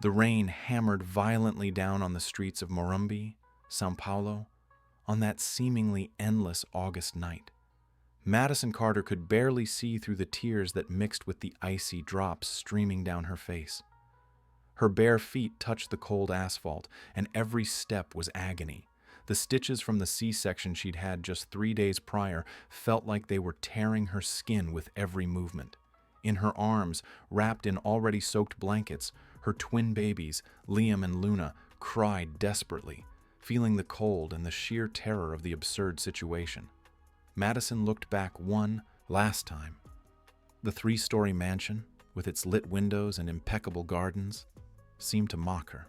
The rain hammered violently down on the streets of Morumbi, Sao Paulo, on that seemingly endless August night. Madison Carter could barely see through the tears that mixed with the icy drops streaming down her face. Her bare feet touched the cold asphalt, and every step was agony. The stitches from the C-section she'd had just 3 days prior felt like they were tearing her skin with every movement. In her arms, wrapped in already soaked blankets, her twin babies, Liam and Luna, cried desperately, feeling the cold and the sheer terror of the absurd situation. Madison looked back one last time. The 3-story mansion, with its lit windows and impeccable gardens, seemed to mock her.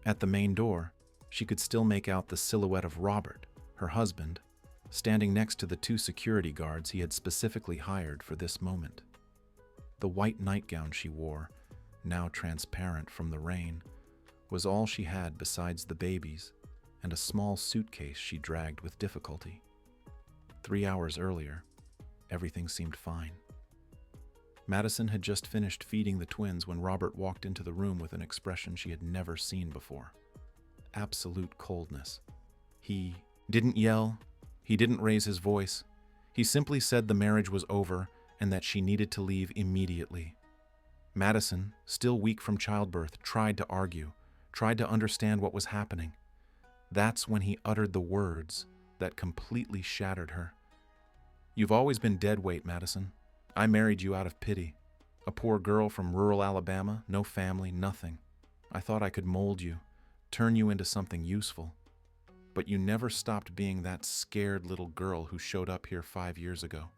At the main door, she could still make out the silhouette of Robert, her husband, standing next to the 2 security guards he had specifically hired for this moment. The white nightgown she wore, now transparent from the rain, was all she had besides the babies and a small suitcase she dragged with difficulty. 3 hours earlier, everything seemed fine. Madison had just finished feeding the twins when Robert walked into the room with an expression she had never seen before. Absolute coldness. He didn't yell. He didn't raise his voice. He simply said the marriage was over and that she needed to leave immediately. Madison, still weak from childbirth, tried to argue, tried to understand what was happening. That's when he uttered the words that completely shattered her. "You've always been dead weight, Madison. I married you out of pity. A poor girl from rural Alabama, no family, nothing. I thought I could mold you, turn you into something useful. But you never stopped being that scared little girl who showed up here 5 years ago."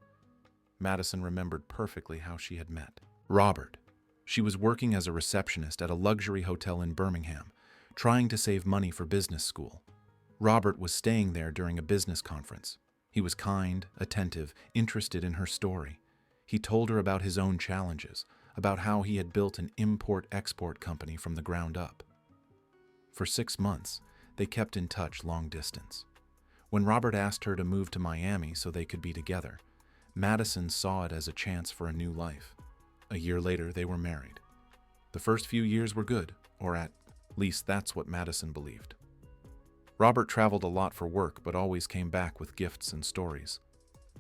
Madison remembered perfectly how she had met Robert. She was working as a receptionist at a luxury hotel in Birmingham, trying to save money for business school. Robert was staying there during a business conference. He was kind, attentive, interested in her story. He told her about his own challenges, about how he had built an import-export company from the ground up. For 6 months, they kept in touch long distance. When Robert asked her to move to Miami so they could be together, Madison saw it as a chance for a new life. A year later, they were married. The first few years were good, or at least that's what Madison believed. Robert traveled a lot for work, but always came back with gifts and stories.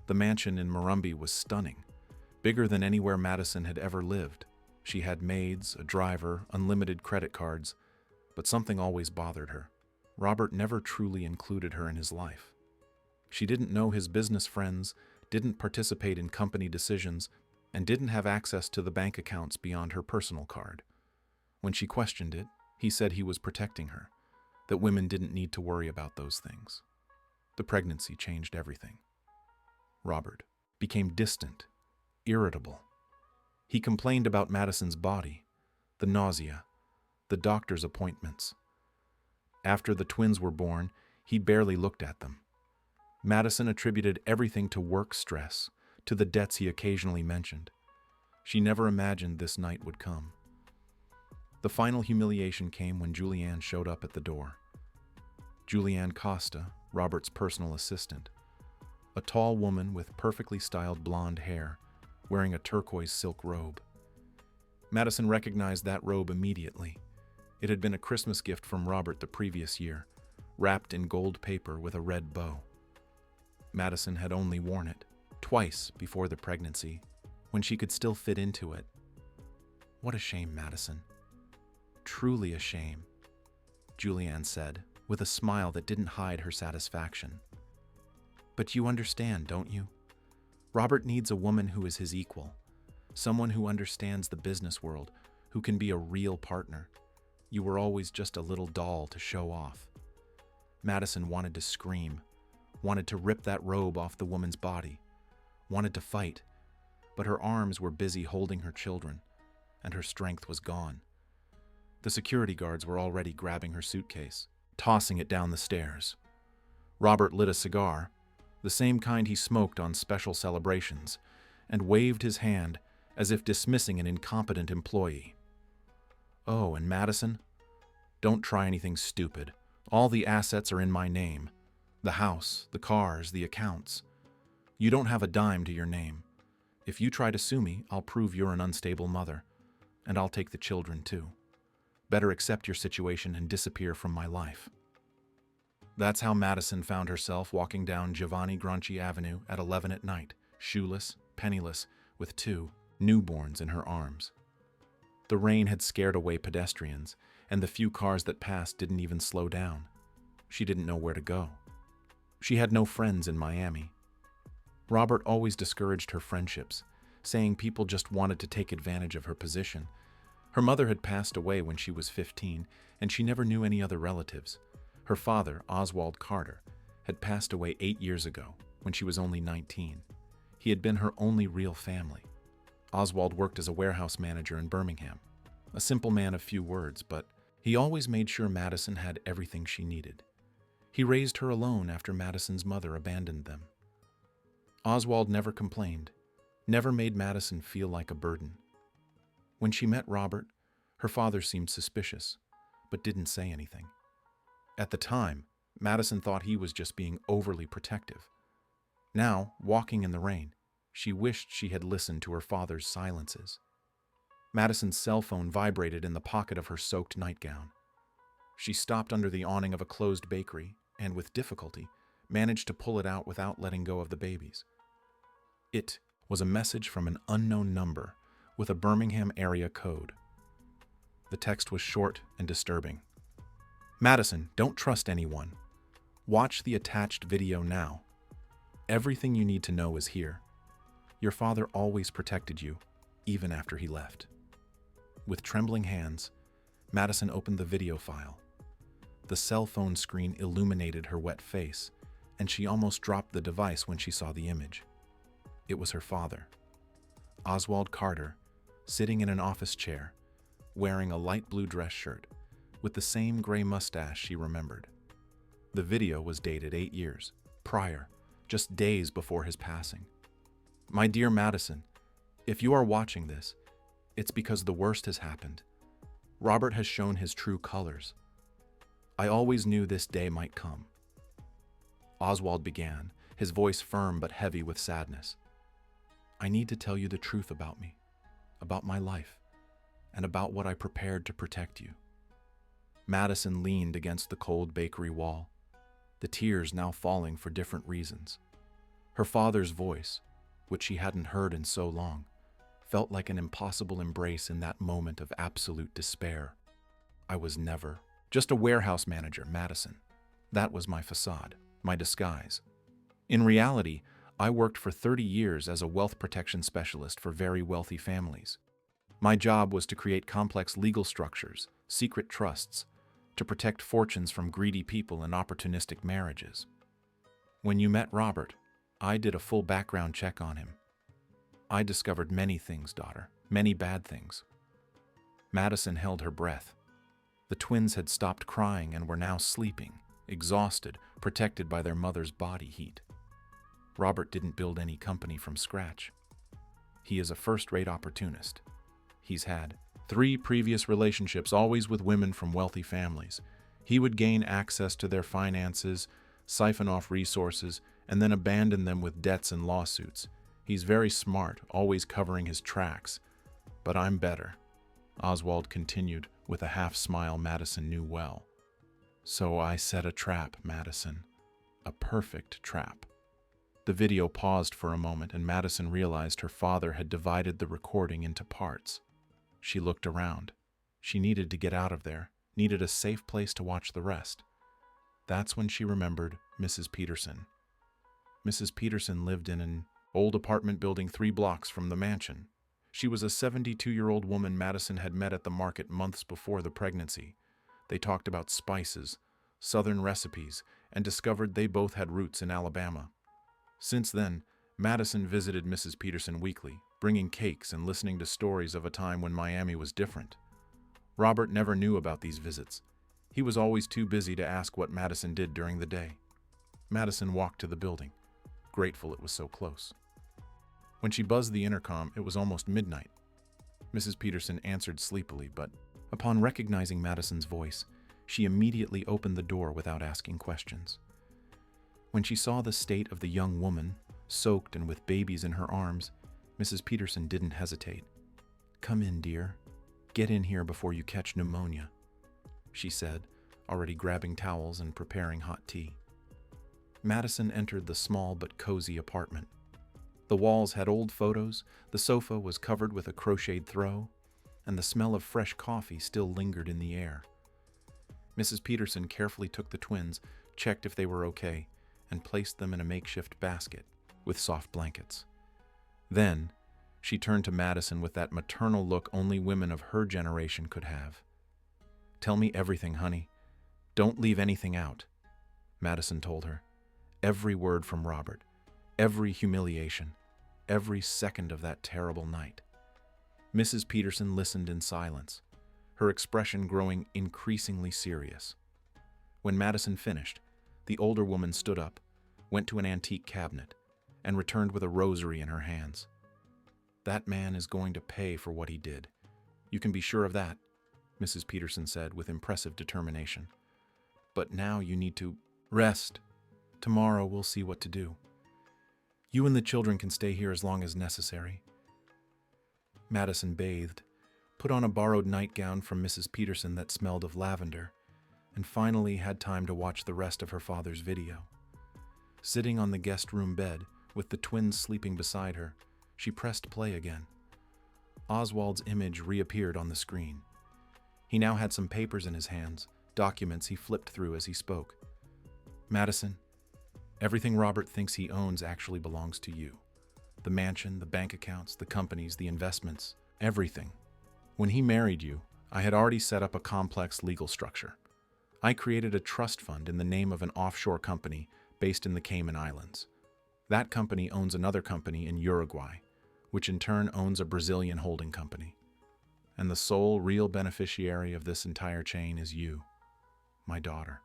The mansion in Morumbi was stunning, bigger than anywhere Madison had ever lived. She had maids, a driver, unlimited credit cards, but something always bothered her. Robert never truly included her in his life. She didn't know his business friends, didn't participate in company decisions, and didn't have access to the bank accounts beyond her personal card. When she questioned it, he said he was protecting her, that women didn't need to worry about those things. The pregnancy changed everything. Robert became distant, irritable. He complained about Madison's body, the nausea, the doctor's appointments. After the twins were born, he barely looked at them. Madison attributed everything to work stress, to the debts he occasionally mentioned. She never imagined this night would come. The final humiliation came when Julianne showed up at the door. Julianne Costa, Robert's personal assistant, a tall woman with perfectly styled blonde hair, wearing a turquoise silk robe. Madison recognized that robe immediately. It had been a Christmas gift from Robert the previous year, wrapped in gold paper with a red bow. Madison had only worn it twice before the pregnancy, when she could still fit into it. "What a shame, Madison. Truly a shame," Julianne said, with a smile that didn't hide her satisfaction. "But you understand, don't you? Robert needs a woman who is his equal, someone who understands the business world, who can be a real partner. You were always just a little doll to show off." Madison wanted to scream, wanted to rip that robe off the woman's body, wanted to fight, but her arms were busy holding her children, and her strength was gone. The security guards were already grabbing her suitcase, tossing it down the stairs. Robert lit a cigar, the same kind he smoked on special celebrations, and waved his hand as if dismissing an incompetent employee. "Oh, and Madison, don't try anything stupid. All the assets are in my name. The house, the cars, the accounts. You don't have a dime to your name. If you try to sue me, I'll prove you're an unstable mother, and I'll take the children too. Better accept your situation and disappear from my life." That's how Madison found herself walking down Giovanni Granchi Avenue at 11 at night, shoeless, penniless, with 2 newborns in her arms. The rain had scared away pedestrians, and the few cars that passed didn't even slow down. She didn't know where to go. She had no friends in Miami. Robert always discouraged her friendships, saying people just wanted to take advantage of her position. Her mother had passed away when she was 15, and she never knew any other relatives. Her father, Oswald Carter, had passed away 8 years ago when she was only 19. He had been her only real family. Oswald worked as a warehouse manager in Birmingham, a simple man of few words, but he always made sure Madison had everything she needed. He raised her alone after Madison's mother abandoned them. Oswald never complained, never made Madison feel like a burden. When she met Robert, her father seemed suspicious, but didn't say anything. At the time, Madison thought he was just being overly protective. Now, walking in the rain, she wished she had listened to her father's silences. Madison's cell phone vibrated in the pocket of her soaked nightgown. She stopped under the awning of a closed bakery and, with difficulty, managed to pull it out without letting go of the babies. It was a message from an unknown number with a Birmingham area code. The text was short and disturbing. "Madison, don't trust anyone. Watch the attached video now. Everything you need to know is here. Your father always protected you, even after he left." With trembling hands, Madison opened the video file. The cell phone screen illuminated her wet face, and she almost dropped the device when she saw the image. It was her father, Oswald Carter, sitting in an office chair, wearing a light blue dress shirt, with the same gray mustache she remembered. The video was dated 8 years prior, just days before his passing. "My dear Madison, if you are watching this, it's because the worst has happened. Robert has shown his true colors. I always knew this day might come." Oswald began, his voice firm but heavy with sadness. "I need to tell you the truth about me, about my life, and about what I prepared to protect you." Madison leaned against the cold bakery wall, the tears now falling for different reasons. Her father's voice, which she hadn't heard in so long, felt like an impossible embrace in that moment of absolute despair. "I was never just a warehouse manager, Madison. That was my facade, my disguise. In reality, I worked for 30 years as a wealth protection specialist for very wealthy families. My job was to create complex legal structures, secret trusts, to protect fortunes from greedy people and opportunistic marriages. When you met Robert, I did a full background check on him. I discovered many things, daughter, many bad things." Madison held her breath. The twins had stopped crying and were now sleeping, exhausted, protected by their mother's body heat. Robert didn't build any company from scratch. He is a first-rate opportunist. He's had 3 previous relationships, always with women from wealthy families. He would gain access to their finances, siphon off resources, and then abandon them with debts and lawsuits. He's very smart, always covering his tracks. But I'm better," Oswald continued with a half-smile Madison knew well. "So I set a trap, Madison. A perfect trap." The video paused for a moment, and Madison realized her father had divided the recording into parts. She looked around. She needed to get out of there, needed a safe place to watch the rest. That's when she remembered Mrs. Peterson. Mrs. Peterson lived in an old apartment building 3 blocks from the mansion. She was a 72-year-old woman Madison had met at the market months before the pregnancy. They talked about spices, Southern recipes, and discovered they both had roots in Alabama. Since then, Madison visited Mrs. Peterson weekly, bringing cakes and listening to stories of a time when Miami was different. Robert never knew about these visits. He was always too busy to ask what Madison did during the day. Madison walked to the building, grateful it was so close. When she buzzed the intercom, it was almost midnight. Mrs. Peterson answered sleepily, but upon recognizing Madison's voice, she immediately opened the door without asking questions. When she saw the state of the young woman, soaked and with babies in her arms, Mrs. Peterson didn't hesitate. "Come in, dear. Get in here before you catch pneumonia," she said, already grabbing towels and preparing hot tea. Madison entered the small but cozy apartment. The walls had old photos, the sofa was covered with a crocheted throw, and the smell of fresh coffee still lingered in the air. Mrs. Peterson carefully took the twins, checked if they were okay, and placed them in a makeshift basket with soft blankets. Then, she turned to Madison with that maternal look only women of her generation could have. "Tell me everything, honey. Don't leave anything out," Madison told her. Every word from Robert, every humiliation, every second of that terrible night. Mrs. Peterson listened in silence, her expression growing increasingly serious. When Madison finished, the older woman stood up, went to an antique cabinet, and returned with a rosary in her hands. "That man is going to pay for what he did. You can be sure of that," Mrs. Peterson said with impressive determination. "But now you need to rest. Tomorrow we'll see what to do. You and the children can stay here as long as necessary." Madison bathed, put on a borrowed nightgown from Mrs. Peterson that smelled of lavender, and finally had time to watch the rest of her father's video. Sitting on the guest room bed, with the twins sleeping beside her, she pressed play again. Oswald's image reappeared on the screen. He now had some papers in his hands, documents he flipped through as he spoke. "Madison, everything Robert thinks he owns actually belongs to you. The mansion, the bank accounts, the companies, the investments, everything. When he married you, I had already set up a complex legal structure. I created a trust fund in the name of an offshore company based in the Cayman Islands. That company owns another company in Uruguay, which in turn owns a Brazilian holding company. And the sole real beneficiary of this entire chain is you, my daughter."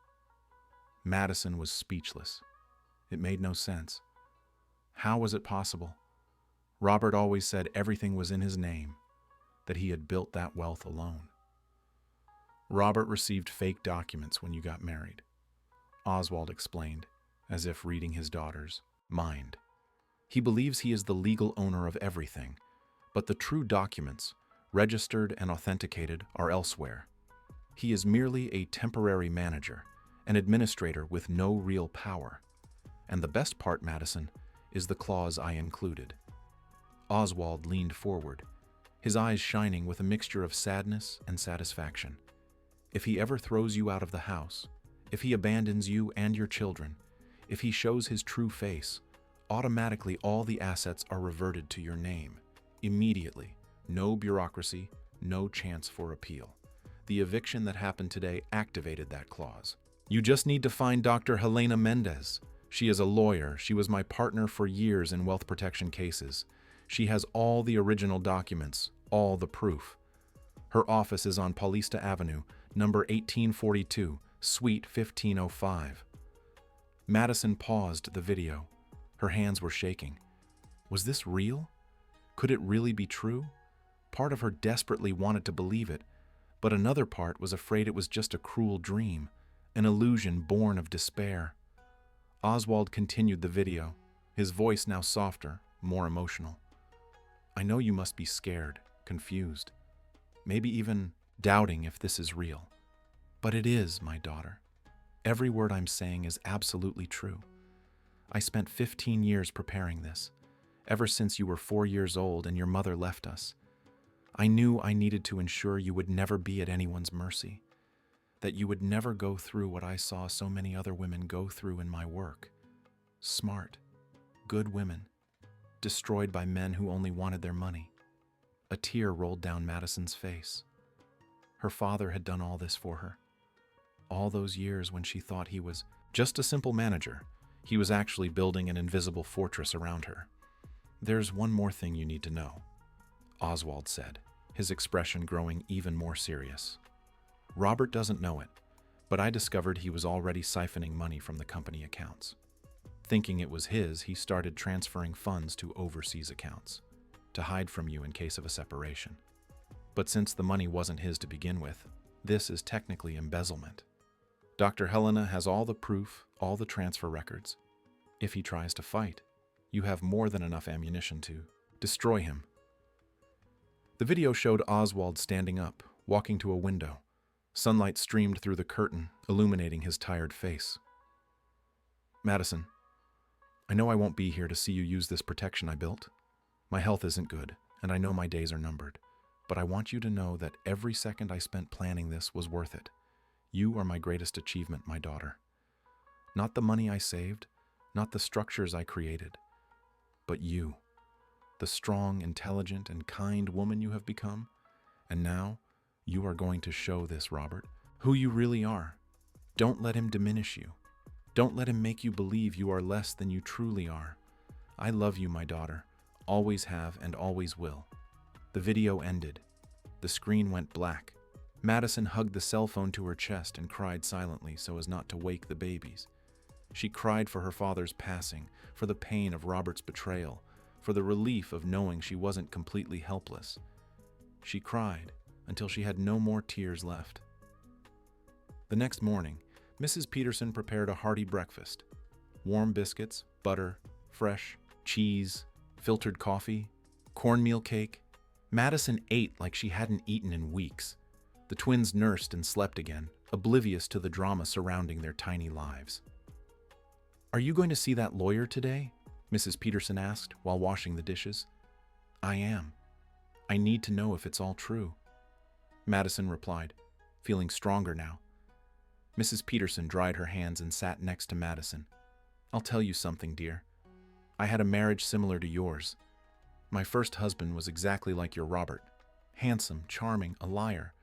Madison was speechless. It made no sense. How was it possible? Robert always said everything was in his name, that he had built that wealth alone. "Robert received fake documents when you got married," Oswald explained, as if reading his daughter's mind. "He believes he is the legal owner of everything, but the true documents, registered and authenticated, are elsewhere. He is merely a temporary manager, an administrator with no real power. And the best part, Madison, is the clause I included." Oswald leaned forward, his eyes shining with a mixture of sadness and satisfaction. "If he ever throws you out of the house, if he abandons you and your children, if he shows his true face, automatically all the assets are reverted to your name. Immediately. No bureaucracy, no chance for appeal. The eviction that happened today activated that clause. You just need to find Dr. Helena Mendez. She is a lawyer. She was my partner for years in wealth protection cases. She has all the original documents, all the proof. Her office is on Paulista Avenue, number 1842, suite 1505. Madison paused the video. Her hands were shaking. Was this real? Could it really be true? Part of her desperately wanted to believe it, but another part was afraid it was just a cruel dream, an illusion born of despair. Oswald continued the video, his voice now softer, more emotional. "I know you must be scared, confused, maybe even doubting if this is real. But it is, my daughter. Every word I'm saying is absolutely true. I spent 15 years preparing this, ever since you were 4 years old and your mother left us. I knew I needed to ensure you would never be at anyone's mercy, that you would never go through what I saw so many other women go through in my work. Smart, good women, destroyed by men who only wanted their money." A tear rolled down Madison's face. Her father had done all this for her. All those years when she thought he was just a simple manager, he was actually building an invisible fortress around her. "There's one more thing you need to know," Oswald said, his expression growing even more serious. "Robert doesn't know it, but I discovered he was already siphoning money from the company accounts. Thinking it was his, he started transferring funds to overseas accounts, to hide from you in case of a separation. But since the money wasn't his to begin with, this is technically embezzlement. Dr. Helena has all the proof, all the transfer records. If he tries to fight, you have more than enough ammunition to destroy him." The video showed Oswald standing up, walking to a window, Sunlight streamed through the curtain, illuminating his tired face. Madison, I know I won't be here to see you use this protection I built. My health isn't good, and I know my days are numbered. But I want you to know that every second I spent planning this was worth it. You are my greatest achievement, my daughter. Not the money I saved, not the structures I created, but you, the strong, intelligent, and kind woman you have become. And now, you are going to show this Robert who you really are. Don't let him diminish you. Don't let him make you believe you are less than you truly are. I love you, my daughter. Always have and always will. The video ended. The screen went black. Madison hugged the cell phone to her chest and cried silently so as not to wake the babies. She cried for her father's passing, for the pain of Robert's betrayal, for the relief of knowing she wasn't completely helpless. She cried until she had no more tears left. The next morning, Mrs. Peterson prepared a hearty breakfast. Warm biscuits, butter, fresh, cheese, filtered coffee, cornmeal cake. Madison ate like she hadn't eaten in weeks. The twins nursed and slept again, oblivious to the drama surrounding their tiny lives. "Are you going to see that lawyer today?" Mrs. Peterson asked while washing the dishes. "I am. I need to know if it's all true," Madison replied, feeling stronger now. Mrs. Peterson dried her hands and sat next to Madison. "I'll tell you something, dear. I had a marriage similar to yours. My first husband was exactly like your Robert. Handsome, charming, a liar.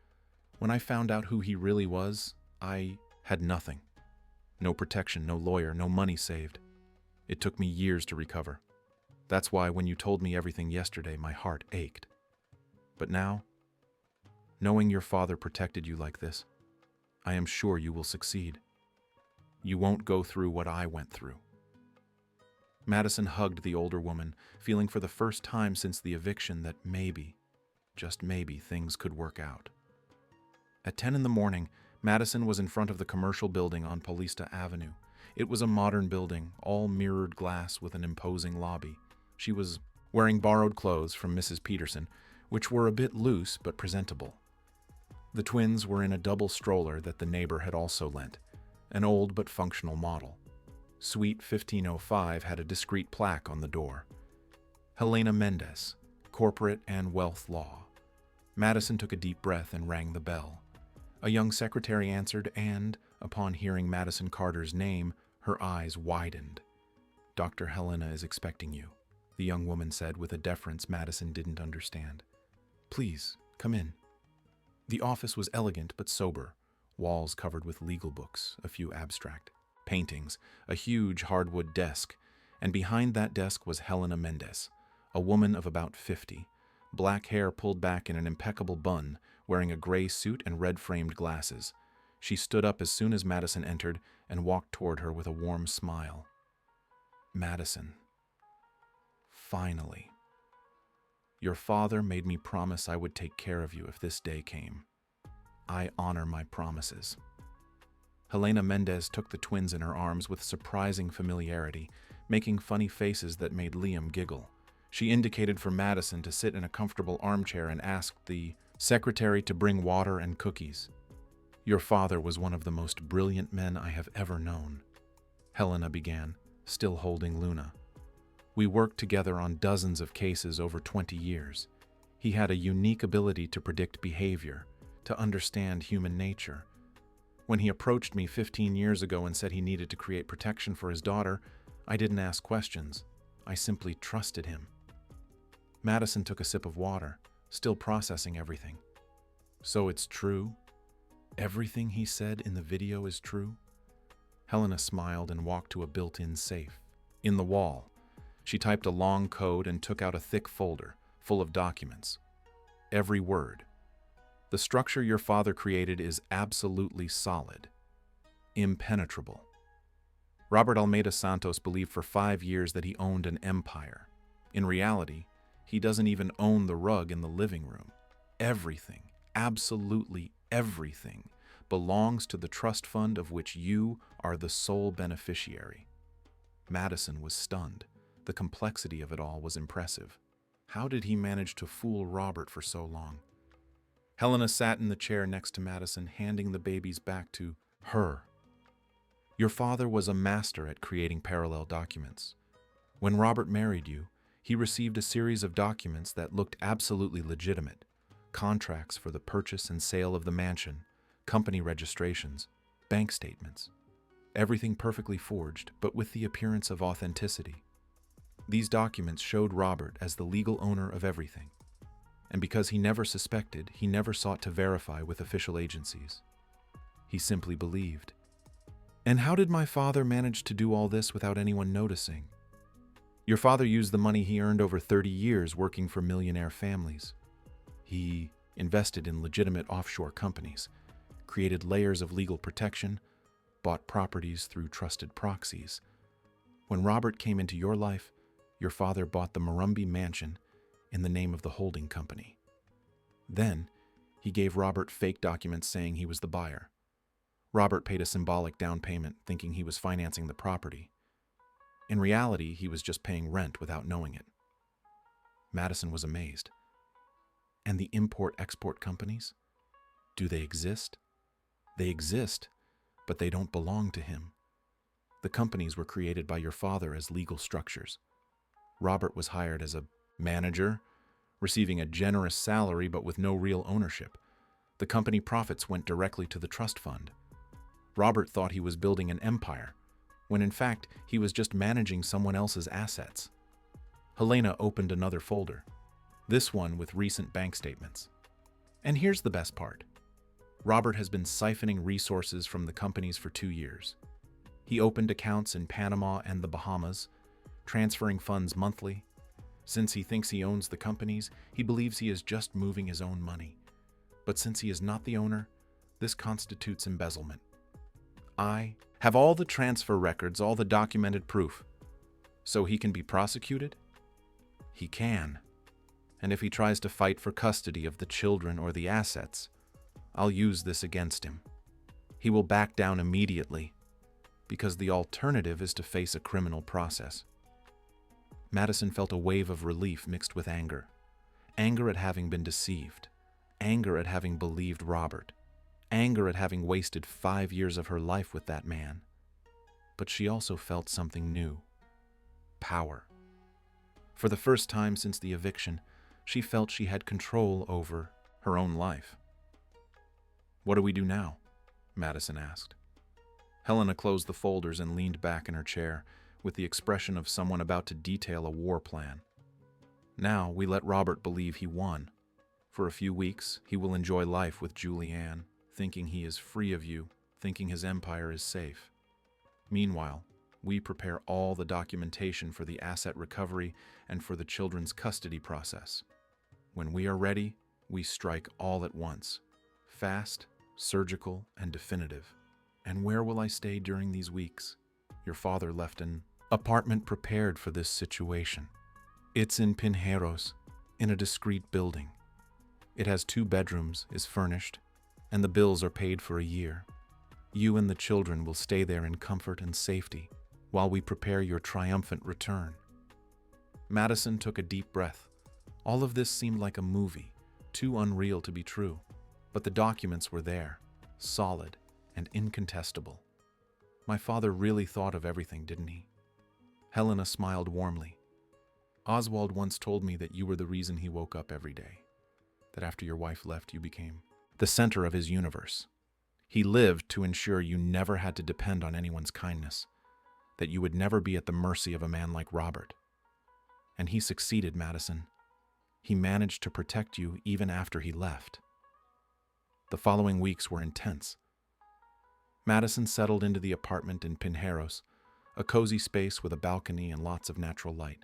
When I found out who he really was, I had nothing. No protection, no lawyer, no money saved. It took me years to recover. That's why when you told me everything yesterday, my heart ached. But now, knowing your father protected you like this, I am sure you will succeed. You won't go through what I went through." Madison hugged the older woman, feeling for the first time since the eviction that maybe, just maybe, things could work out. At 10 in the morning, Madison was in front of the commercial building on Paulista Avenue. It was a modern building, all mirrored glass with an imposing lobby. She was wearing borrowed clothes from Mrs. Peterson, which were a bit loose but presentable. The twins were in a double stroller that the neighbor had also lent, an old but functional model. Suite 1505 had a discreet plaque on the door. Helena Mendez, Corporate and Wealth Law. Madison took a deep breath and rang the bell. A young secretary answered and, upon hearing Madison Carter's name, her eyes widened. "Dr. Helena is expecting you," the young woman said with a deference Madison didn't understand. "Please, come in." The office was elegant but sober, walls covered with legal books, a few abstract paintings, a huge hardwood desk, and behind that desk was Helena Mendez, a woman of about 50, black hair pulled back in an impeccable bun, wearing a gray suit and red-framed glasses. She stood up as soon as Madison entered and walked toward her with a warm smile. "Madison, finally. Your father made me promise I would take care of you if this day came. I honor my promises." Helena Mendez took the twins in her arms with surprising familiarity, making funny faces that made Liam giggle. She indicated for Madison to sit in a comfortable armchair and asked the secretary to bring water and cookies. "Your father was one of the most brilliant men I have ever known," Helena began, still holding Luna. "We worked together on dozens of cases over 20 years. He had a unique ability to predict behavior, to understand human nature. When he approached me 15 years ago and said he needed to create protection for his daughter, I didn't ask questions. I simply trusted him." Madison took a sip of water, still processing everything. "So it's true? Everything he said in the video is true?" Helena smiled and walked to a built-in safe. In the wall, she typed a long code and took out a thick folder full of documents. Every word. "The structure your father created is absolutely solid, impenetrable. Robert Almeida Santos believed for 5 years that he owned an empire. In reality, he doesn't even own the rug in the living room. Everything, absolutely everything, belongs to the trust fund of which you are the sole beneficiary." Madison was stunned. The complexity of it all was impressive. How did he manage to fool Robert for so long? Helena sat in the chair next to Madison, handing the babies back to her. Your father was a master at creating parallel documents. When Robert married you, he received a series of documents that looked absolutely legitimate: contracts for the purchase and sale of the mansion, company registrations, bank statements. Everything perfectly forged, but with the appearance of authenticity. These documents showed Robert as the legal owner of everything. And because he never suspected, he never sought to verify with official agencies. He simply believed. And how did my father manage to do all this without anyone noticing? Your father used the money he earned over 30 years working for millionaire families. He invested in legitimate offshore companies, created layers of legal protection, bought properties through trusted proxies. When Robert came into your life, your father bought the Morumbi mansion in the name of the holding company. Then, he gave Robert fake documents saying he was the buyer. Robert paid a symbolic down payment thinking he was financing the property. In reality, he was just paying rent without knowing it. Madison was amazed. And the import-export companies? Do they exist? They exist, but they don't belong to him. The companies were created by your father as legal structures. Robert was hired as a manager, receiving a generous salary but with no real ownership. The company profits went directly to the trust fund. Robert thought he was building an empire, when in fact he was just managing someone else's assets. Helena opened another folder, this one with recent bank statements. And here's the best part. Robert has been siphoning resources from the companies for 2 years. He opened accounts in Panama and the Bahamas, transferring funds monthly. Since he thinks he owns the companies, he believes he is just moving his own money. But since he is not the owner, this constitutes embezzlement. I have all the transfer records, all the documented proof. So he can be prosecuted? He can. And if he tries to fight for custody of the children or the assets, I'll use this against him. He will back down immediately, because the alternative is to face a criminal process. Madison felt a wave of relief mixed with anger. Anger at having been deceived. Anger at having believed Robert. Anger at having wasted 5 years of her life with that man. But she also felt something new. Power. For the first time since the eviction, she felt she had control over her own life. What do we do now? Madison asked. Helena closed the folders and leaned back in her chair with the expression of someone about to detail a war plan. Now we let Robert believe he won. For a few weeks, he will enjoy life with Julianne, thinking he is free of you, thinking his empire is safe. Meanwhile, we prepare all the documentation for the asset recovery and for the children's custody process. When we are ready, we strike all at once. Fast, surgical, and definitive. And where will I stay during these weeks? Your father left an apartment prepared for this situation. It's in Pinheiros, in a discreet building. It has 2 bedrooms, is furnished, and the bills are paid for a year. You and the children will stay there in comfort and safety while we prepare your triumphant return. Madison took a deep breath. All of this seemed like a movie, too unreal to be true. But the documents were there, solid and incontestable. My father really thought of everything, didn't he? Helena smiled warmly. Oswald once told me that you were the reason he woke up every day, that after your wife left, you became the center of his universe. He lived to ensure you never had to depend on anyone's kindness, that you would never be at the mercy of a man like Robert. And he succeeded, Madison. He managed to protect you even after he left. The following weeks were intense. Madison settled into the apartment in Pinheiros, a cozy space with a balcony and lots of natural light.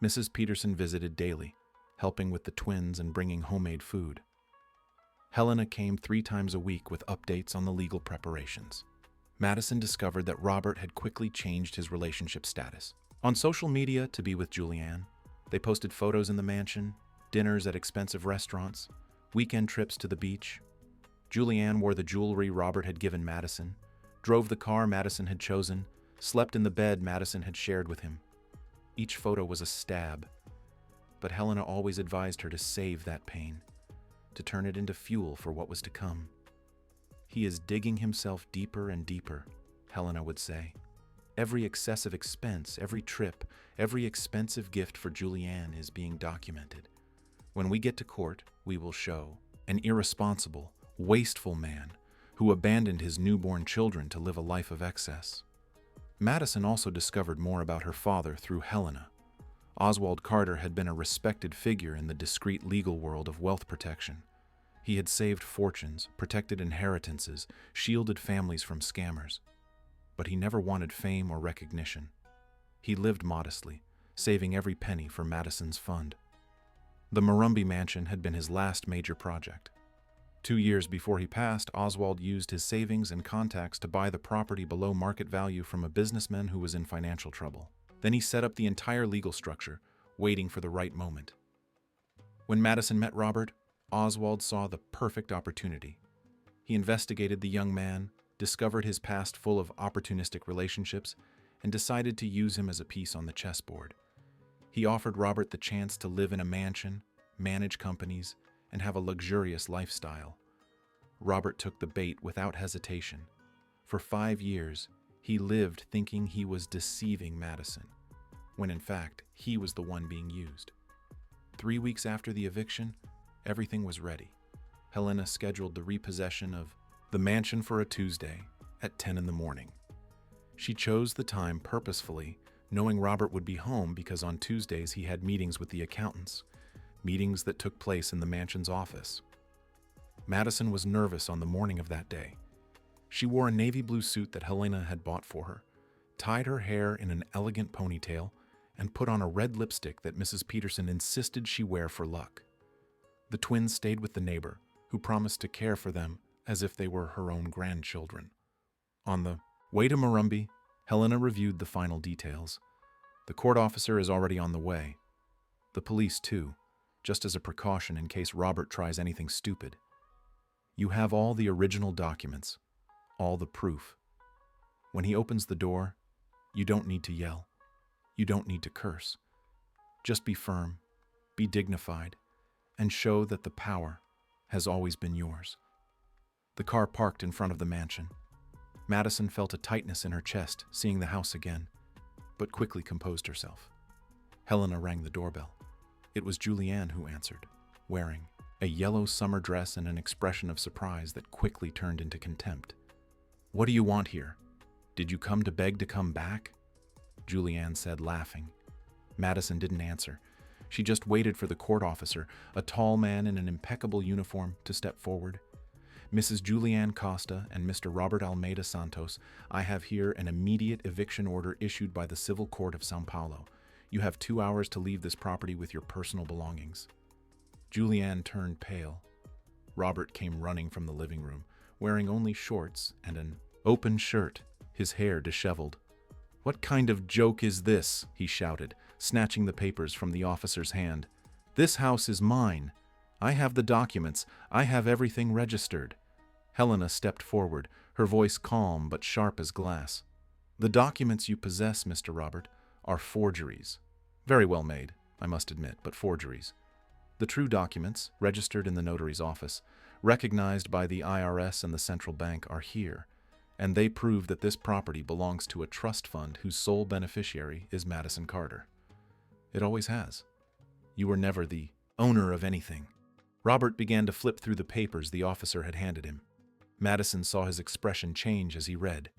Mrs. Peterson visited daily, helping with the twins and bringing homemade food. Helena came 3 times a week with updates on the legal preparations. Madison discovered that Robert had quickly changed his relationship status. On social media to be with Julianne, they posted photos in the mansion, dinners at expensive restaurants, weekend trips to the beach. Julianne wore the jewelry Robert had given Madison, drove the car Madison had chosen, slept in the bed Madison had shared with him. Each photo was a stab, but Helena always advised her to save that pain, to turn it into fuel for what was to come. "He is digging himself deeper and deeper," Helena would say. Every excessive expense, every trip, every expensive gift for Julianne is being documented. When we get to court, we will show an irresponsible, wasteful man who abandoned his newborn children to live a life of excess. Madison also discovered more about her father through Helena. Oswald Carter had been a respected figure in the discreet legal world of wealth protection. He had saved fortunes, protected inheritances, shielded families from scammers. But he never wanted fame or recognition. He lived modestly, saving every penny for Madison's fund. The Morumbi mansion had been his last major project. 2 years before he passed, Oswald used his savings and contacts to buy the property below market value from a businessman who was in financial trouble. Then he set up the entire legal structure, waiting for the right moment. When Madison met Robert, Oswald saw the perfect opportunity. He investigated the young man, discovered his past full of opportunistic relationships, and decided to use him as a piece on the chessboard. He offered Robert the chance to live in a mansion, manage companies, and have a luxurious lifestyle. Robert took the bait without hesitation. For 5 years, he lived thinking he was deceiving Madison, when in fact, he was the one being used. 3 weeks after the eviction, everything was ready. Helena scheduled the repossession of the mansion for a Tuesday at 10 in the morning. She chose the time purposefully, knowing Robert would be home because on Tuesdays he had meetings with the accountants, meetings that took place in the mansion's office. Madison was nervous on the morning of that day. She wore a navy blue suit that Helena had bought for her, tied her hair in an elegant ponytail, and put on a red lipstick that Mrs. Peterson insisted she wear for luck. The twins stayed with the neighbor, who promised to care for them as if they were her own grandchildren. On the way to Morumbi, Helena reviewed the final details. The court officer is already on the way. The police, too, just as a precaution in case Robert tries anything stupid. You have all the original documents, all the proof. When he opens the door, you don't need to yell. You don't need to curse. Just be firm, be dignified, and show that the power has always been yours. The car parked in front of the mansion. Madison felt a tightness in her chest, seeing the house again, but quickly composed herself. Helena rang the doorbell. It was Julianne who answered, wearing a yellow summer dress and an expression of surprise that quickly turned into contempt. "What do you want here? Did you come to beg to come back?" Julianne said, laughing. Madison didn't answer. She just waited for the court officer, a tall man in an impeccable uniform, to step forward. "Mrs. Julianne Costa and Mr. Robert Almeida Santos, I have here an immediate eviction order issued by the Civil Court of São Paulo. You have 2 hours to leave this property with your personal belongings." Julianne turned pale. Robert came running from the living room, wearing only shorts and an open shirt, his hair disheveled. "What kind of joke is this?" he shouted, snatching the papers from the officer's hand. "This house is mine. I have the documents. I have everything registered." Helena stepped forward, her voice calm but sharp as glass. "The documents you possess, Mr. Robert, are forgeries. Very well made, I must admit, but forgeries. The true documents, registered in the notary's office, recognized by the IRS and the central bank, are here, and they prove that this property belongs to a trust fund whose sole beneficiary is Madison Carter. It always has. You were never the owner of anything." Robert began to flip through the papers the officer had handed him. Madison saw his expression change as he read.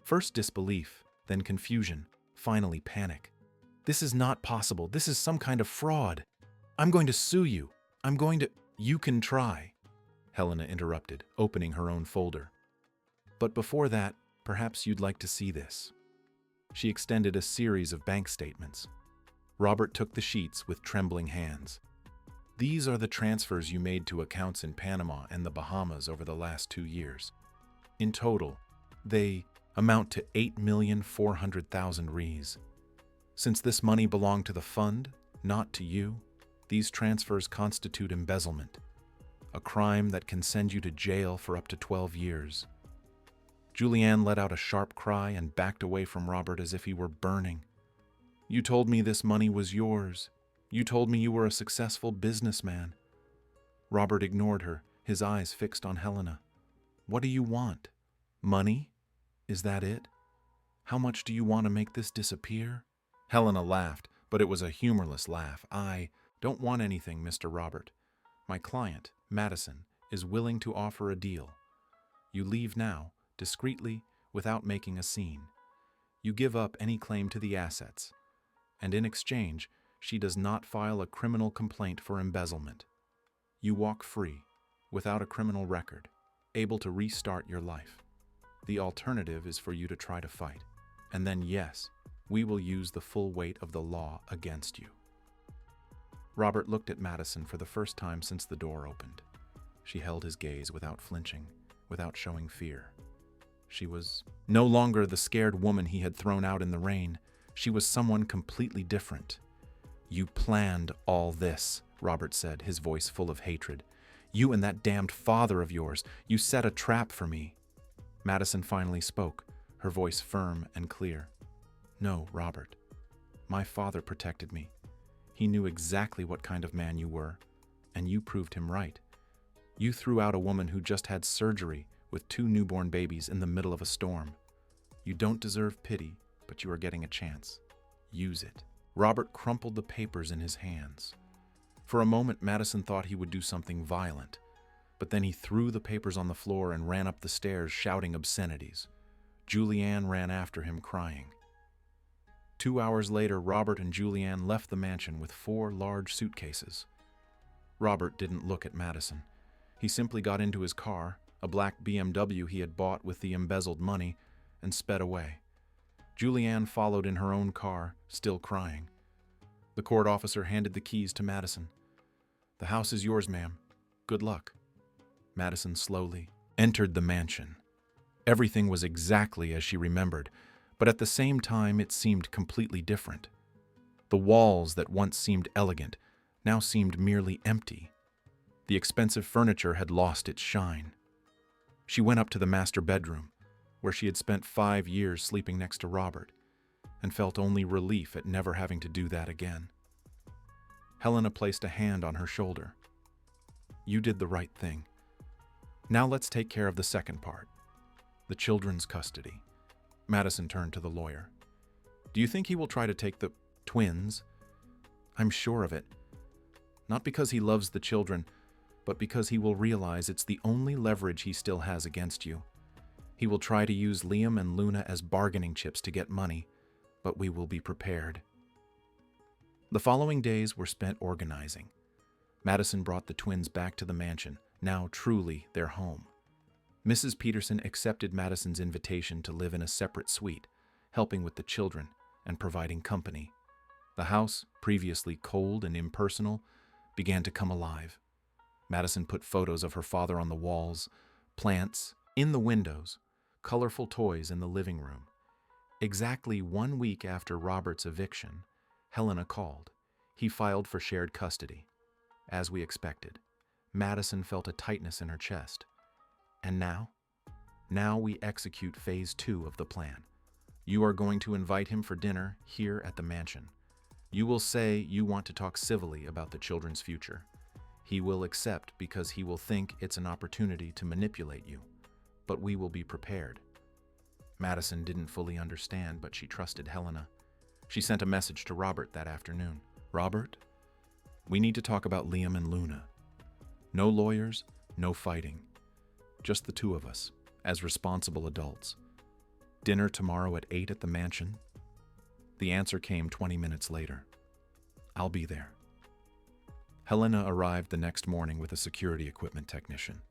First disbelief, then confusion, finally panic. "This is not possible. This is some kind of fraud. I'm going to sue you. I'm going to—" "You can try," Helena interrupted, opening her own folder. "But before that, perhaps you'd like to see this." She extended a series of bank statements. Robert took the sheets with trembling hands. "These are the transfers you made to accounts in Panama and the Bahamas over the last 2 years. In total, they amount to 8,400,000 Rs. Since this money belonged to the fund, not to you, these transfers constitute embezzlement, a crime that can send you to jail for up to 12 years. Julianne let out a sharp cry and backed away from Robert as if he were burning. "You told me this money was yours. You told me you were a successful businessman." Robert ignored her, his eyes fixed on Helena. What do you want? Money? Is that it? How much do you want to make this disappear? Helena laughed, but it was a humorless laugh. I don't want anything, Mr. Robert. My client, Madison, is willing to offer a deal. You leave now, discreetly, without making a scene. You give up any claim to the assets, and in exchange, she does not file a criminal complaint for embezzlement. You walk free, without a criminal record, able to restart your life. The alternative is for you to try to fight, and then yes, we will use the full weight of the law against you. Robert looked at Madison for the first time since the door opened. She held his gaze without flinching, without showing fear. She was no longer the scared woman he had thrown out in the rain. She was someone completely different. You planned all this, Robert said, his voice full of hatred. You and that damned father of yours, you set a trap for me. Madison finally spoke, her voice firm and clear. No, Robert. My father protected me. He knew exactly what kind of man you were, and you proved him right. You threw out a woman who just had surgery with 2 newborn babies in the middle of a storm. You don't deserve pity, but you are getting a chance. Use it. Robert crumpled the papers in his hands. For a moment, Madison thought he would do something violent, but then he threw the papers on the floor and ran up the stairs shouting obscenities. Julianne ran after him, crying. 2 hours later, Robert and Julianne left the mansion with 4 large suitcases. Robert didn't look at Madison. He simply got into his car, a black BMW he had bought with the embezzled money, and sped away. Julianne followed in her own car, still crying. The court officer handed the keys to Madison. The house is yours, ma'am. Good luck. Madison slowly entered the mansion. Everything was exactly as she remembered, but at the same time it seemed completely different. The walls that once seemed elegant now seemed merely empty. The expensive furniture had lost its shine. She went up to the master bedroom, where she had spent 5 years sleeping next to Robert, and felt only relief at never having to do that again. Helena placed a hand on her shoulder. You did the right thing. Now let's take care of the second part, the children's custody. Madison turned to the lawyer. Do you think he will try to take the twins? I'm sure of it. Not because he loves the children, but because he will realize it's the only leverage he still has against you. He will try to use Liam and Luna as bargaining chips to get money, but we will be prepared. The following days were spent organizing. Madison brought the twins back to the mansion, now truly their home. Mrs. Peterson accepted Madison's invitation to live in a separate suite, helping with the children and providing company. The house, previously cold and impersonal, began to come alive. Madison put photos of her father on the walls, plants in the windows, colorful toys in the living room. Exactly 1 week after Robert's eviction, Helena called. He filed for shared custody. As we expected, Madison felt a tightness in her chest. And now? Now we execute phase 2 of the plan. You are going to invite him for dinner here at the mansion. You will say you want to talk civilly about the children's future. He will accept because he will think it's an opportunity to manipulate you. But we will be prepared. Madison didn't fully understand, but she trusted Helena. She sent a message to Robert that afternoon. Robert, we need to talk about Liam and Luna. No lawyers, no fighting. Just the 2 of us, as responsible adults. Dinner tomorrow at 8 at the mansion? The answer came 20 minutes later. I'll be there. Helena arrived the next morning with a security equipment technician.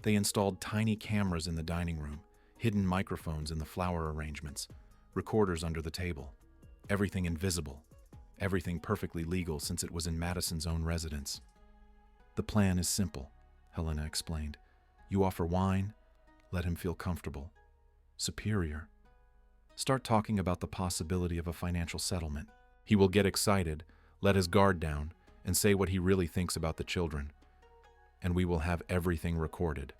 They installed tiny cameras in the dining room, hidden microphones in the flower arrangements, recorders under the table. Everything invisible, everything perfectly legal since it was in Madison's own residence. The plan is simple, Helena explained. You offer wine, let him feel comfortable. Superior. Start talking about the possibility of a financial settlement. He will get excited, let his guard down, and say what he really thinks about the children. And we will have everything recorded.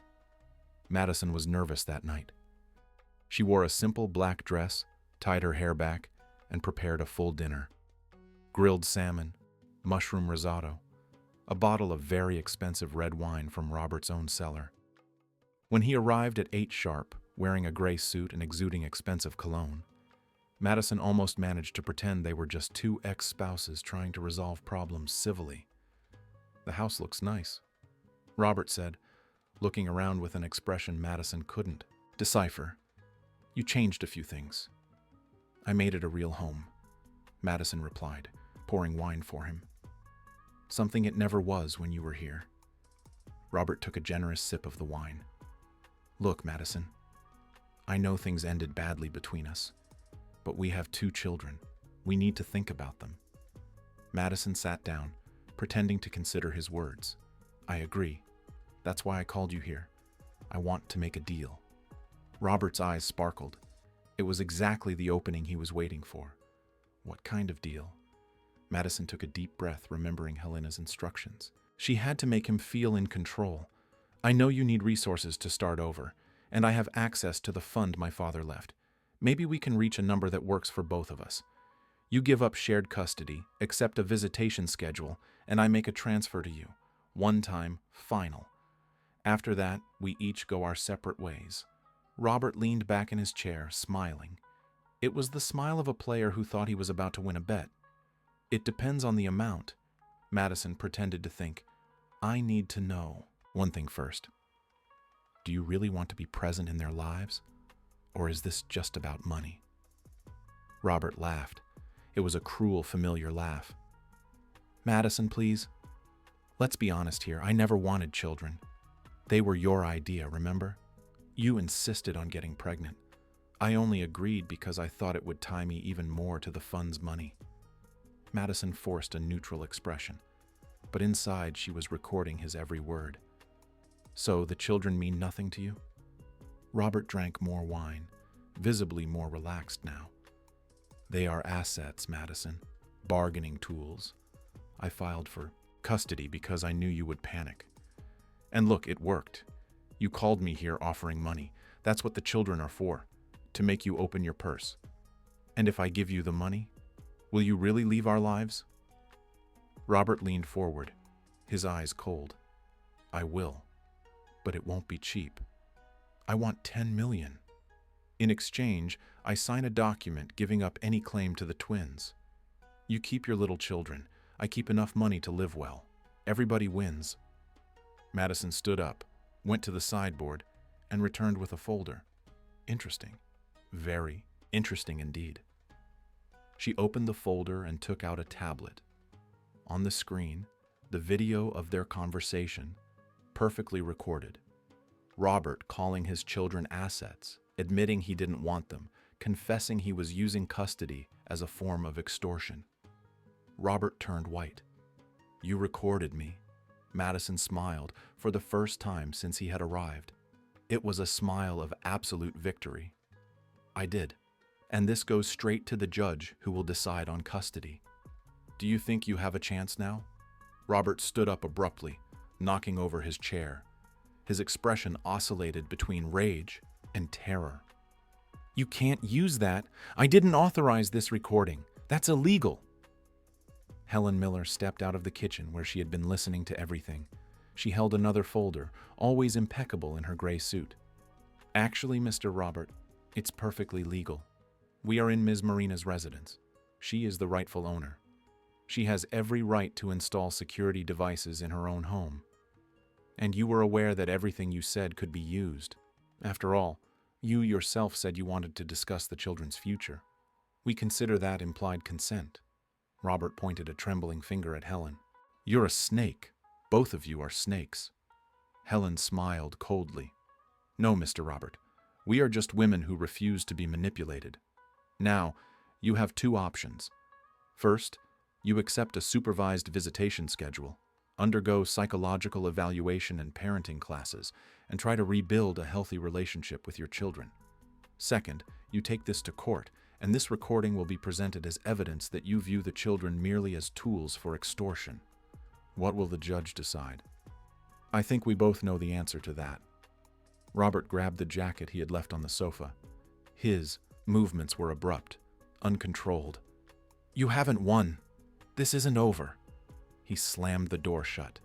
Madison was nervous that night. She wore a simple black dress, tied her hair back, and prepared a full dinner. Grilled salmon, mushroom risotto, a bottle of very expensive red wine from Robert's own cellar. When he arrived at 8 sharp, wearing a gray suit and exuding expensive cologne, Madison almost managed to pretend they were just two ex-spouses trying to resolve problems civilly. "The house looks nice," Robert said, looking around with an expression Madison couldn't decipher. "You changed a few things." "I made it a real home," Madison replied, pouring wine for him. "Something it never was when you were here." Robert took a generous sip of the wine. "Look, Madison, I know things ended badly between us, but we have 2 children. We need to think about them." Madison sat down, pretending to consider his words. "I agree. That's why I called you here. I want to make a deal." Robert's eyes sparkled. It was exactly the opening he was waiting for. What kind of deal? Madison took a deep breath, remembering Helena's instructions. She had to make him feel in control. "I know you need resources to start over, and I have access to the fund my father left. Maybe we can reach a number that works for both of us. You give up shared custody, accept a visitation schedule, and I make a transfer to you. One time, final. After that, we each go our separate ways." Robert leaned back in his chair, smiling. It was the smile of a player who thought he was about to win a bet. "It depends on the amount," Madison pretended to think. "I need to know one thing first. Do you really want to be present in their lives? Or is this just about money?" Robert laughed. It was a cruel, familiar laugh. "Madison, please. Let's be honest here. I never wanted children. They were your idea, remember? You insisted on getting pregnant. I only agreed because I thought it would tie me even more to the fund's money." Madison forced a neutral expression, but inside she was recording his every word. "So the children mean nothing to you?" Robert drank more wine, visibly more relaxed now. "They are assets, Madison, bargaining tools. I filed for custody because I knew you would panic. And look, it worked. You called me here offering money. That's what the children are for, to make you open your purse. And if I give you the money, will you really leave our lives?" Robert leaned forward, his eyes cold. "I will, but it won't be cheap. I want 10 million. In exchange, I sign a document giving up any claim to the twins. You keep your little children. I keep enough money to live well. Everybody wins." Madison stood up, went to the sideboard, and returned with a folder. Interesting. Very interesting indeed. She opened the folder and took out a tablet. On the screen, the video of their conversation, perfectly recorded. Robert calling his children assets, admitting he didn't want them, confessing he was using custody as a form of extortion. Robert turned white. "You recorded me." Madison smiled for the first time since he had arrived. It was a smile of absolute victory. "I did. And this goes straight to the judge who will decide on custody. Do you think you have a chance now?" Robert stood up abruptly, knocking over his chair. His expression oscillated between rage and terror. "You can't use that. I didn't authorize this recording. That's illegal." Helen Miller stepped out of the kitchen where she had been listening to everything. She held another folder, always impeccable in her gray suit. "Actually, Mr. Robert, it's perfectly legal. We are in Ms. Marina's residence. She is the rightful owner. She has every right to install security devices in her own home. And you were aware that everything you said could be used. After all, you yourself said you wanted to discuss the children's future. We consider that implied consent." Robert pointed a trembling finger at Helen. "You're a snake. Both of you are snakes." Helen smiled coldly. "No, Mr. Robert. We are just women who refuse to be manipulated. Now, you have 2 options. First, you accept a supervised visitation schedule, undergo psychological evaluation and parenting classes, and try to rebuild a healthy relationship with your children. Second, you take this to court, and this recording will be presented as evidence that you view the children merely as tools for extortion. What will the judge decide?" "I think we both know the answer to that." Robert grabbed the jacket he had left on the sofa. His movements were abrupt, uncontrolled. "You haven't won. This isn't over." He slammed the door shut.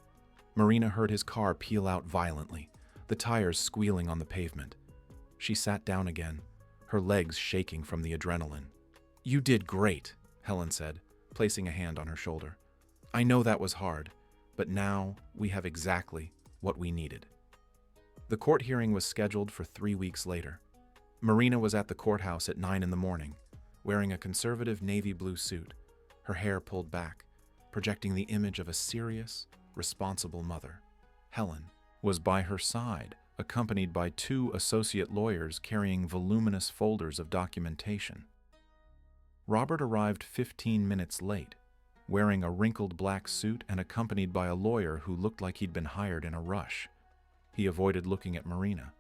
Marina heard his car peel out violently, the tires squealing on the pavement. She sat down again, her legs shaking from the adrenaline. "You did great," Helen said, placing a hand on her shoulder. "I know that was hard, but now we have exactly what we needed." The court hearing was scheduled for 3 weeks later. Marina was at the courthouse at 9 in the morning, wearing a conservative navy blue suit, her hair pulled back, projecting the image of a serious, responsible mother. Helen was by her side, accompanied by 2 associate lawyers carrying voluminous folders of documentation. Robert arrived 15 minutes late, wearing a wrinkled black suit and accompanied by a lawyer who looked like he'd been hired in a rush. He avoided looking at Marina.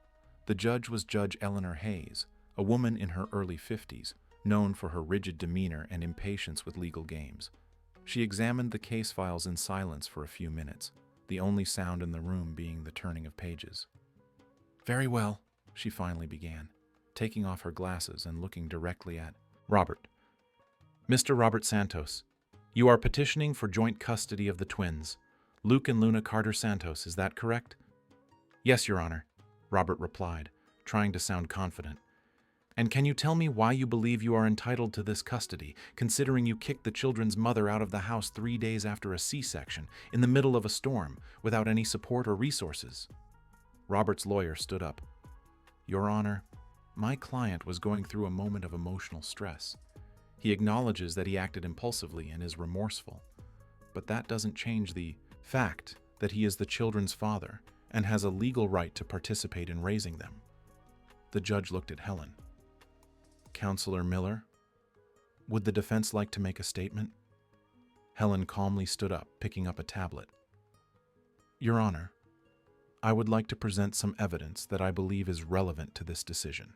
The judge was Judge Eleanor Hayes, a woman in her early 50s, known for her rigid demeanor and impatience with legal games. She examined the case files in silence for a few minutes, the only sound in the room being the turning of pages. "Very well," she finally began, taking off her glasses and looking directly at Robert. "Mr. Robert Santos, you are petitioning for joint custody of the twins, Luke and Luna Carter Santos, is that correct?" "Yes, Your Honor," Robert replied, trying to sound confident. "And can you tell me why you believe you are entitled to this custody, considering you kicked the children's mother out of the house 3 days after a C-section, in the middle of a storm, without any support or resources?" Robert's lawyer stood up. "Your Honor, my client was going through a moment of emotional stress. He acknowledges that he acted impulsively and is remorseful, but that doesn't change the fact that he is the children's father and has a legal right to participate in raising them." The judge looked at Helen. "Counselor Miller, would the defense like to make a statement?" Helen calmly stood up, picking up a tablet. "Your Honor, I would like to present some evidence that I believe is relevant to this decision."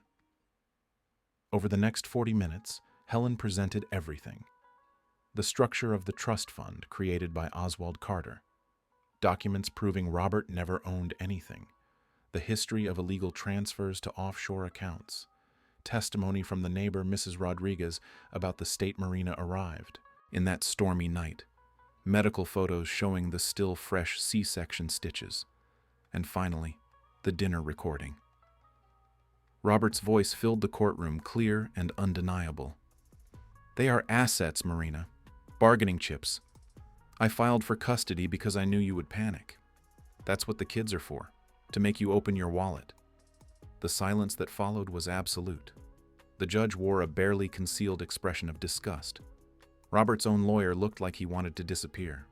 Over the next 40 minutes, Helen presented everything. The structure of the trust fund created by Oswald Carter, documents proving Robert never owned anything, the history of illegal transfers to offshore accounts, testimony from the neighbor Mrs. Rodriguez about the state Marina arrived in that stormy night, medical photos showing the still fresh C-section stitches, and finally, the dinner recording. Robert's voice filled the courtroom, clear and undeniable. "They are assets, Marina. Bargaining chips. I filed for custody because I knew you would panic. That's what the kids are for, to make you open your wallet." The silence that followed was absolute. The judge wore a barely concealed expression of disgust. Robert's own lawyer looked like he wanted to disappear.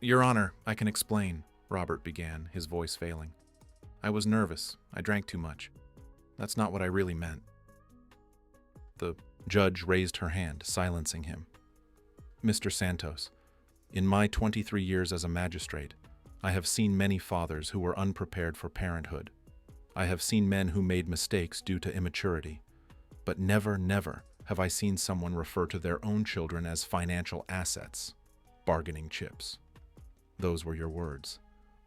"Your Honor, I can explain," Robert began, his voice failing. "I was nervous. I drank too much. That's not what I really meant." The judge raised her hand, silencing him. "Mr. Santos, in my 23 years as a magistrate, I have seen many fathers who were unprepared for parenthood. I have seen men who made mistakes due to immaturity. But never, never have I seen someone refer to their own children as financial assets, bargaining chips. Those were your words.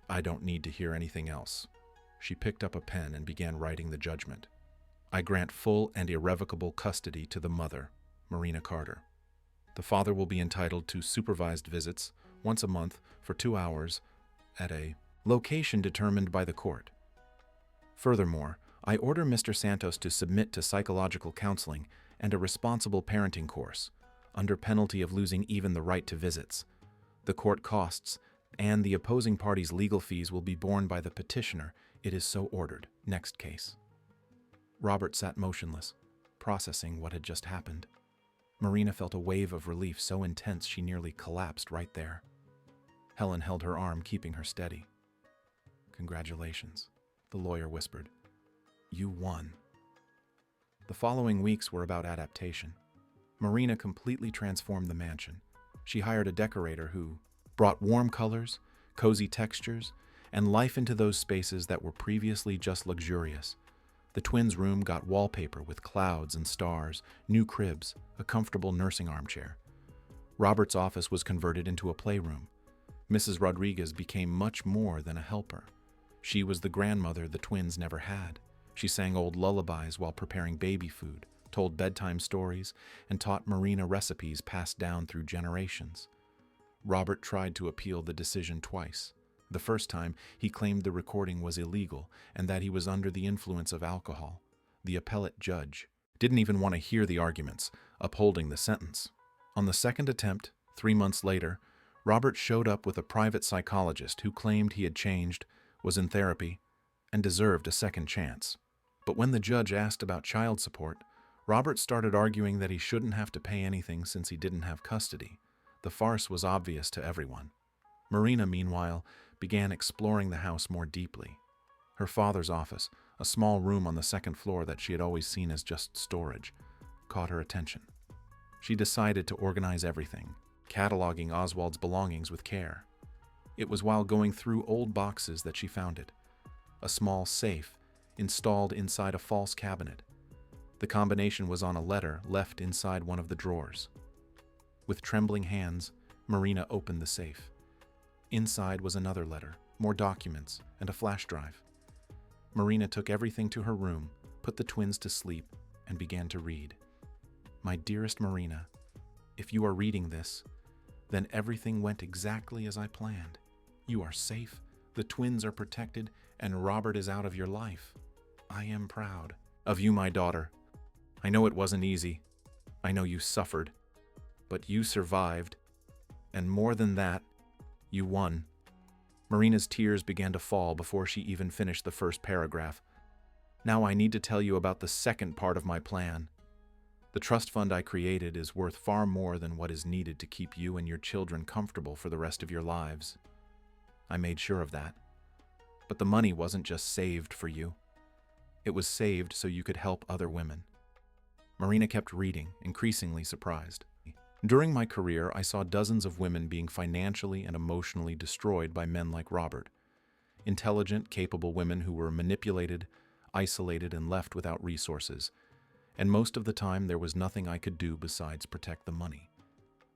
I don't need to hear anything else." She picked up a pen and began writing the judgment. "I grant full and irrevocable custody to the mother, Marina Carter. The father will be entitled to supervised visits once a month for 2 hours at a location determined by the court. Furthermore, I order Mr. Santos to submit to psychological counseling and a responsible parenting course, under penalty of losing even the right to visits. The court costs and the opposing party's legal fees will be borne by the petitioner. It is so ordered. Next case." Robert sat motionless, processing what had just happened. Marina felt a wave of relief so intense she nearly collapsed right there. Helen held her arm, keeping her steady. "Congratulations," the lawyer whispered. "You won." The following weeks were about adaptation. Marina completely transformed the mansion. She hired a decorator who brought warm colors, cozy textures, and life into those spaces that were previously just luxurious. The twins' room got wallpaper with clouds and stars, new cribs, a comfortable nursing armchair. Robert's office was converted into a playroom. Mrs. Rodriguez became much more than a helper. She was the grandmother the twins never had. She sang old lullabies while preparing baby food, told bedtime stories, and taught Marina recipes passed down through generations. Robert tried to appeal the decision twice. The first time, he claimed the recording was illegal and that he was under the influence of alcohol. The appellate judge didn't even want to hear the arguments, upholding the sentence. On the second attempt, 3 months later, Robert showed up with a private psychologist who claimed he had changed, was in therapy, and deserved a second chance. But when the judge asked about child support, Robert started arguing that he shouldn't have to pay anything since he didn't have custody. The farce was obvious to everyone. Marina, meanwhile, began exploring the house more deeply. Her father's office, a small room on the second floor that she had always seen as just storage, caught her attention. She decided to organize everything, cataloging Oswald's belongings with care. It was while going through old boxes that she found it. A small safe installed inside a false cabinet. The combination was on a letter left inside one of the drawers. With trembling hands, Marina opened the safe. Inside was another letter, more documents, and a flash drive. Marina took everything to her room, put the twins to sleep, and began to read. My dearest Marina, if you are reading this, then everything went exactly as I planned. You are safe, the twins are protected, and Robert is out of your life. I am proud of you, my daughter. I know it wasn't easy. I know you suffered. But you survived. And more than that, you won. Marina's tears began to fall before she even finished the first paragraph. Now I need to tell you about the second part of my plan. The trust fund I created is worth far more than what is needed to keep you and your children comfortable for the rest of your lives. I made sure of that. But the money wasn't just saved for you. It was saved so you could help other women. Marina kept reading, increasingly surprised. During my career, I saw dozens of women being financially and emotionally destroyed by men like Robert. Intelligent, capable women who were manipulated, isolated, and left without resources. And most of the time, there was nothing I could do besides protect the money.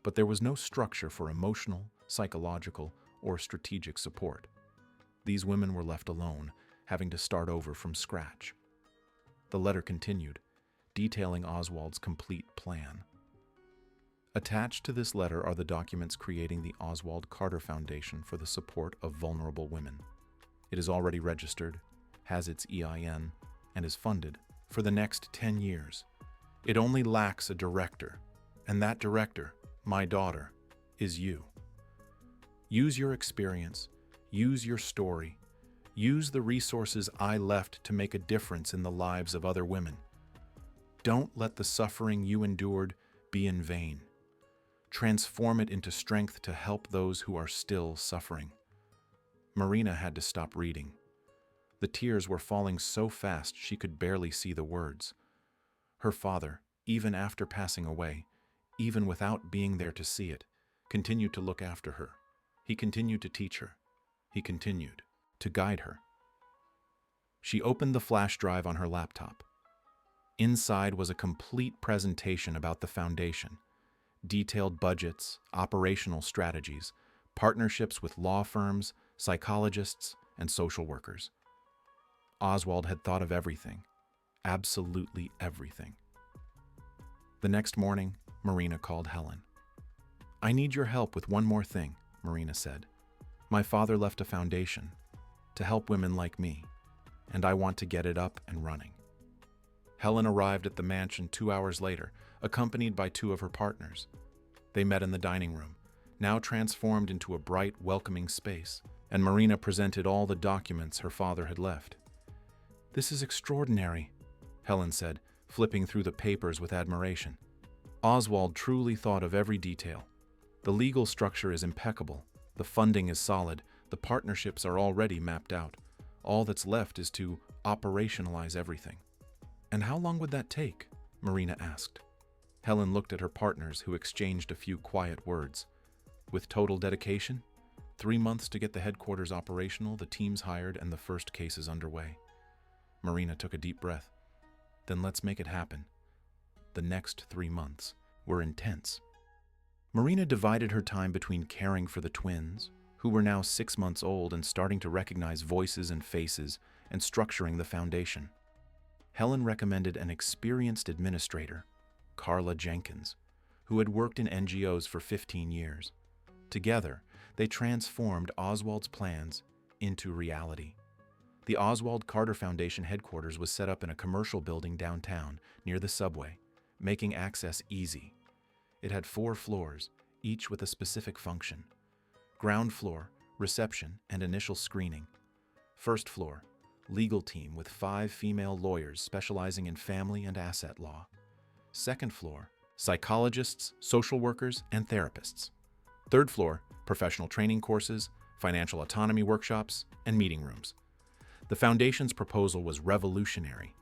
But there was no structure for emotional, psychological, or strategic support. These women were left alone, having to start over from scratch. The letter continued, detailing Oswald's complete plan. Attached to this letter are the documents creating the Oswald Carter Foundation for the support of vulnerable women. It is already registered, has its EIN, and is funded for the next 10 years. It only lacks a director, and that director, my daughter, is you. Use your experience, use your story, use the resources I left to make a difference in the lives of other women. Don't let the suffering you endured be in vain. Transform it into strength to help those who are still suffering. Marina had to stop reading. The tears were falling so fast she could barely see the words. Her father, even after passing away, even without being there to see it, continued to look after her. He continued to teach her. He continued to guide her. She opened the flash drive on her laptop. Inside was a complete presentation about the foundation. Detailed budgets, operational strategies, partnerships with law firms, psychologists, and social workers. Oswald had thought of everything, absolutely everything. The next morning, Marina called Helen. I need your help with one more thing, Marina said. My father left a foundation to help women like me, and I want to get it up and running. Helen arrived at the mansion 2 hours later, accompanied by 2 of her partners. They met in the dining room, now transformed into a bright, welcoming space, and Marina presented all the documents her father had left. This is extraordinary, Helen said, flipping through the papers with admiration. Oswald truly thought of every detail. The legal structure is impeccable, the funding is solid, the partnerships are already mapped out. All that's left is to operationalize everything. And how long would that take? Marina asked. Helen looked at her partners, who exchanged a few quiet words. With total dedication, 3 months to get the headquarters operational, the teams hired, and the first cases underway. Marina took a deep breath. Then let's make it happen. The next 3 months were intense. Marina divided her time between caring for the twins, who were now 6 months old and starting to recognize voices and faces, and structuring the foundation. Helen recommended an experienced administrator, Carla Jenkins, who had worked in NGOs for 15 years. Together, they transformed Oswald's plans into reality. The Oswald Carter Foundation headquarters was set up in a commercial building downtown, near the subway, making access easy. It had 4 floors, each with a specific function. Ground floor, reception and initial screening. First floor, legal team with 5 female lawyers specializing in family and asset law. Second floor, psychologists, social workers, and therapists. Third floor, professional training courses, financial autonomy workshops, and meeting rooms. The Foundation's proposal was revolutionary.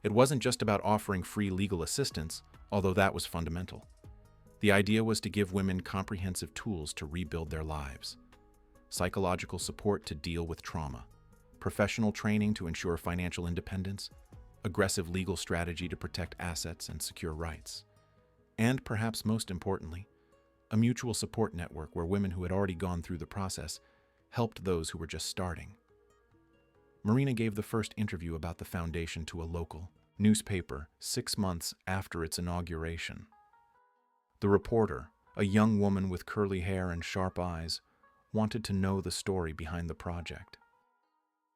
It wasn't just about offering free legal assistance, although that was fundamental. The idea was to give women comprehensive tools to rebuild their lives. Psychological support to deal with trauma, professional training to ensure financial independence, aggressive legal strategy to protect assets and secure rights. And perhaps most importantly, a mutual support network where women who had already gone through the process helped those who were just starting. Marina gave the first interview about the foundation to a local newspaper 6 months after its inauguration. The reporter, a young woman with curly hair and sharp eyes, wanted to know the story behind the project.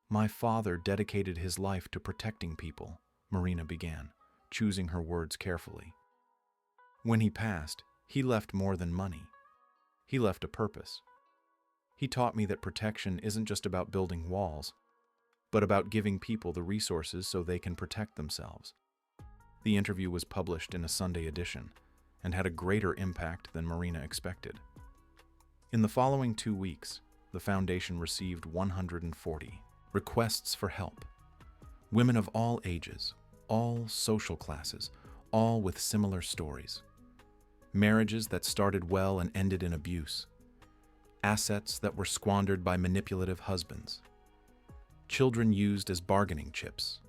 "My father dedicated his life to protecting people," Marina began, choosing her words carefully. "When he passed, he left more than money. He left a purpose. He taught me that protection isn't just about building walls, but about giving people the resources so they can protect themselves." The interview was published in a Sunday edition and had a greater impact than Marina expected. In the following 2 weeks, the foundation received 140 requests for help. Women of all ages, all social classes, all with similar stories. Marriages that started well and ended in abuse. Assets that were squandered by manipulative husbands. Children used as bargaining chips.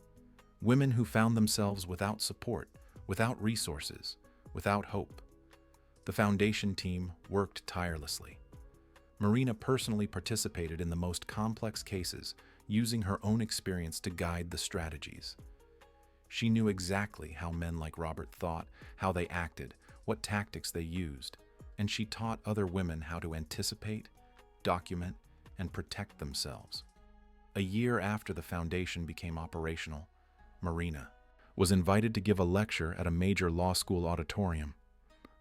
Women who found themselves without support, without resources, without hope. The foundation team worked tirelessly. Marina personally participated in the most complex cases, using her own experience to guide the strategies. She knew exactly how men like Robert thought, how they acted, what tactics they used, and she taught other women how to anticipate, document, and protect themselves. A year after the foundation became operational, Marina was invited to give a lecture at a major law school auditorium.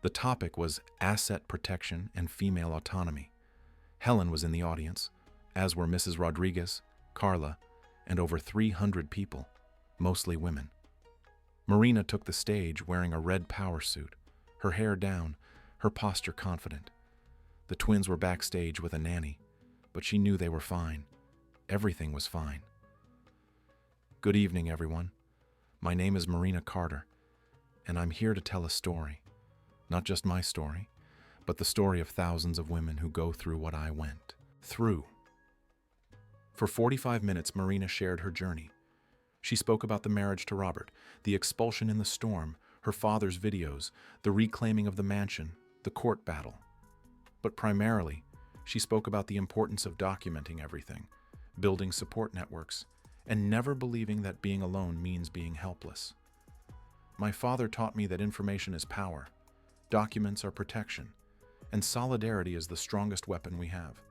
The topic was asset protection and female autonomy. Helen was in the audience, as were Mrs. Rodriguez, Carla, and over 300 people, mostly women. Marina took the stage wearing a red power suit, her hair down, her posture confident. The twins were backstage with a nanny, but she knew they were fine. Everything was fine. "Good evening, everyone. My name is Marina Carter, and I'm here to tell a story. Not just my story, but the story of thousands of women who go through what I went through." For 45 minutes, Marina shared her journey. She spoke about the marriage to Robert, the expulsion in the storm, her father's videos, the reclaiming of the mansion, the court battle. But primarily, she spoke about the importance of documenting everything, building support networks, and never believing that being alone means being helpless. "My father taught me that information is power, documents are protection, and solidarity is the strongest weapon we have.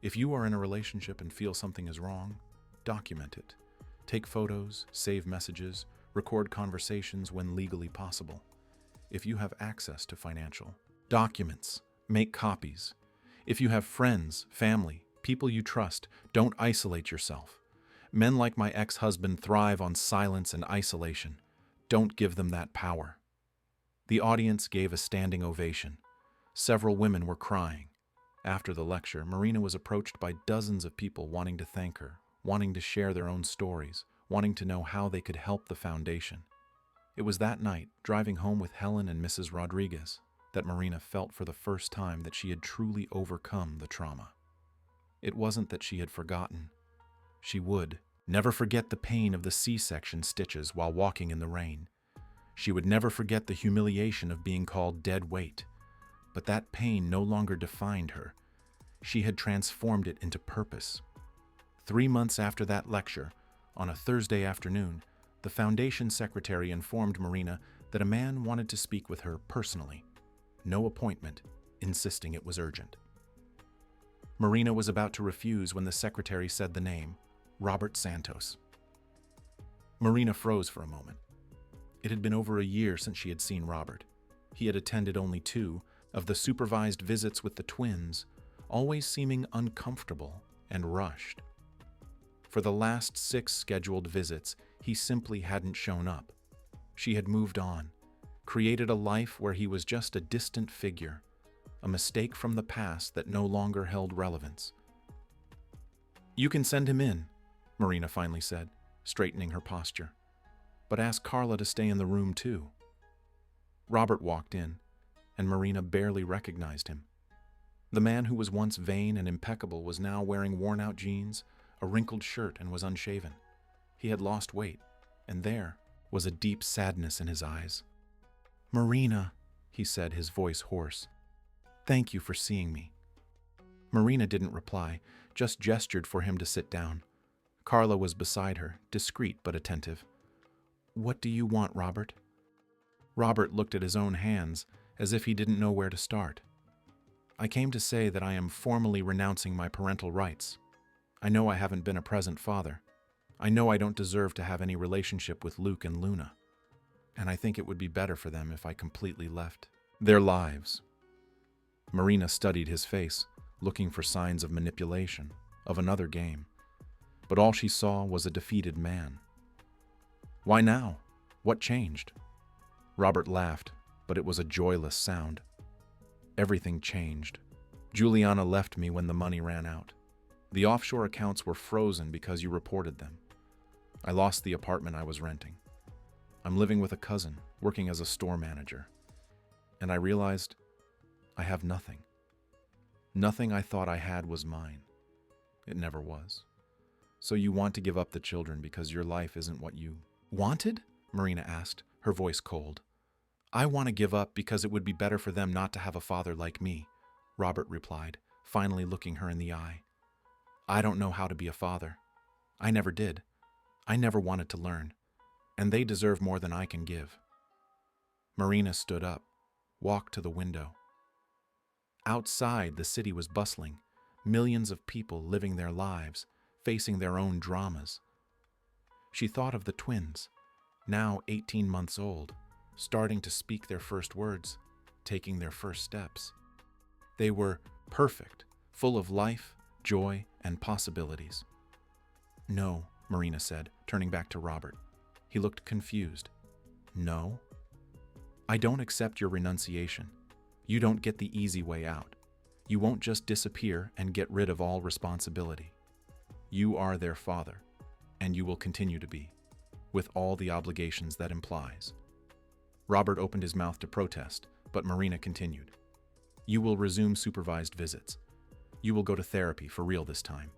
If you are in a relationship and feel something is wrong, document it. Take photos, save messages, record conversations when legally possible. If you have access to financial documents, make copies. If you have friends, family, people you trust, don't isolate yourself. Men like my ex-husband thrive on silence and isolation. Don't give them that power." The audience gave a standing ovation. Several women were crying. After the lecture, Marina was approached by dozens of people wanting to thank her, wanting to share their own stories, wanting to know how they could help the foundation. It was that night, driving home with Helen and Mrs. Rodriguez, that Marina felt for the first time that she had truly overcome the trauma. It wasn't that she had forgotten. She would never forget the pain of the C-section stitches while walking in the rain. She would never forget the humiliation of being called dead weight. But that pain no longer defined her. She had transformed it into purpose. 3 months after that lecture, on a Thursday afternoon, the foundation secretary informed Marina that a man wanted to speak with her personally. No appointment, insisting it was urgent. Marina was about to refuse when the secretary said the name, Robert Santos. Marina froze for a moment. It had been over a year since she had seen Robert. He had attended only 2 of the supervised visits with the twins, always seeming uncomfortable and rushed. For the last 6 scheduled visits, he simply hadn't shown up. She had moved on, created a life where he was just a distant figure, a mistake from the past that no longer held relevance. "You can send him in," Marina finally said, straightening her posture. "But ask Carla to stay in the room too." Robert walked in, and Marina barely recognized him. The man who was once vain and impeccable was now wearing worn-out jeans, a wrinkled shirt, and was unshaven. He had lost weight, and there was a deep sadness in his eyes. "Marina," he said, his voice hoarse. "Thank you for seeing me." Marina didn't reply, just gestured for him to sit down. Carla was beside her, discreet but attentive. "What do you want, Robert?" Robert looked at his own hands, as if he didn't know where to start. "I came to say that I am formally renouncing my parental rights. I know I haven't been a present father. I know I don't deserve to have any relationship with Luke and Luna. And I think it would be better for them if I completely left their lives." Marina studied his face, looking for signs of manipulation, of another game. But all she saw was a defeated man. "Why now? What changed?" Robert laughed, but it was a joyless sound. "Everything changed. Juliana left me when the money ran out. The offshore accounts were frozen because you reported them. I lost the apartment I was renting. I'm living with a cousin, working as a store manager. And I realized I have nothing. Nothing I thought I had was mine. It never was. So you want to give up the children because your life isn't what you wanted?" Marina asked, her voice cold. "I want to give up because it would be better for them not to have a father like me," Robert replied, finally looking her in the eye. "I don't know how to be a father. I never did. I never wanted to learn. And they deserve more than I can give." Marina stood up, walked to the window. Outside, the city was bustling, millions of people living their lives, facing their own dramas. She thought of the twins, now 18 months old, starting to speak their first words, taking their first steps. They were perfect, full of life, joy, and possibilities. "No," Marina said, turning back to Robert. He looked confused. "No? I don't accept your renunciation. You don't get the easy way out. You won't just disappear and get rid of all responsibility. You are their father, and you will continue to be, with all the obligations that implies." Robert opened his mouth to protest, but Marina continued. "You will resume supervised visits. You will go to therapy for real this time.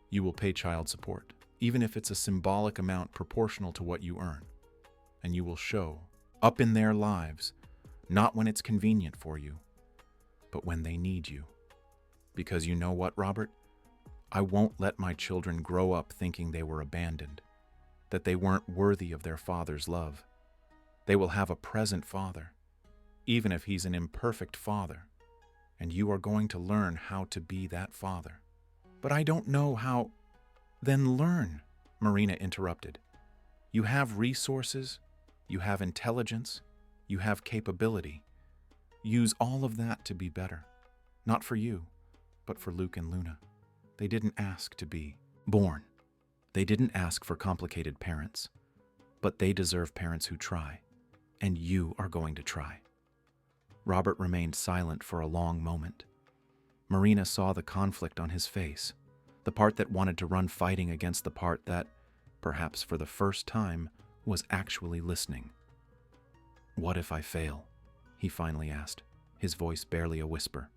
You will pay child support, even if it's a symbolic amount proportional to what you earn. And you will show up in their lives, not when it's convenient for you, but when they need you. Because you know what, Robert? I won't let my children grow up thinking they were abandoned, that they weren't worthy of their father's love. They will have a present father, even if he's an imperfect father, and you are going to learn how to be that father." "But I don't know how—" "Then learn," Marina interrupted. "You have resources, you have intelligence, you have capability. Use all of that to be better. Not for you, but for Luke and Luna. They didn't ask to be born. They didn't ask for complicated parents, but they deserve parents who try, and you are going to try." Robert remained silent for a long moment. Marina saw the conflict on his face, the part that wanted to run fighting against the part that, perhaps for the first time, was actually listening. "What if I fail?" he finally asked, his voice barely a whisper.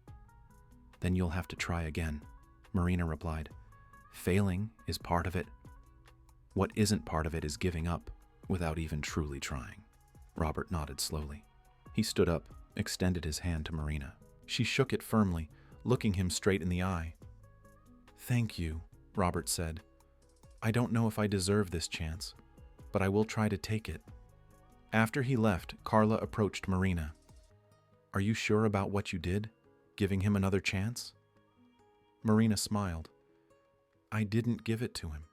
"Then you'll have to try again," Marina replied. "Failing is part of it. What isn't part of it is giving up without even truly trying." Robert nodded slowly. He stood up, extended his hand to Marina. She shook it firmly, looking him straight in the eye. "Thank you," Robert said. "I don't know if I deserve this chance, but I will try to take it." After he left, Carla approached Marina. "Are you sure about what you did? Giving him another chance?" Marina smiled. I didn't give it to him.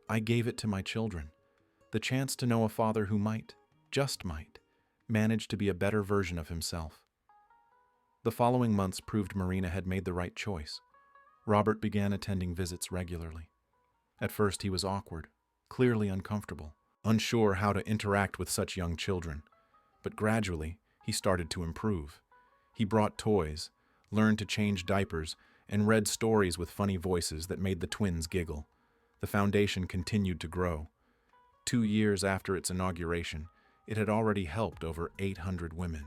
I gave it to my children. The chance to know a father who might, just might, manage to be a better version of himself. The following months proved Marina had made the right choice. Robert began attending visits regularly. At first he was awkward, clearly uncomfortable, unsure how to interact with such young children. But gradually, he started to improve. He brought toys, learned to change diapers, and read stories with funny voices that made the twins giggle. The foundation continued to grow. 2 years after its inauguration, it had already helped over 800 women.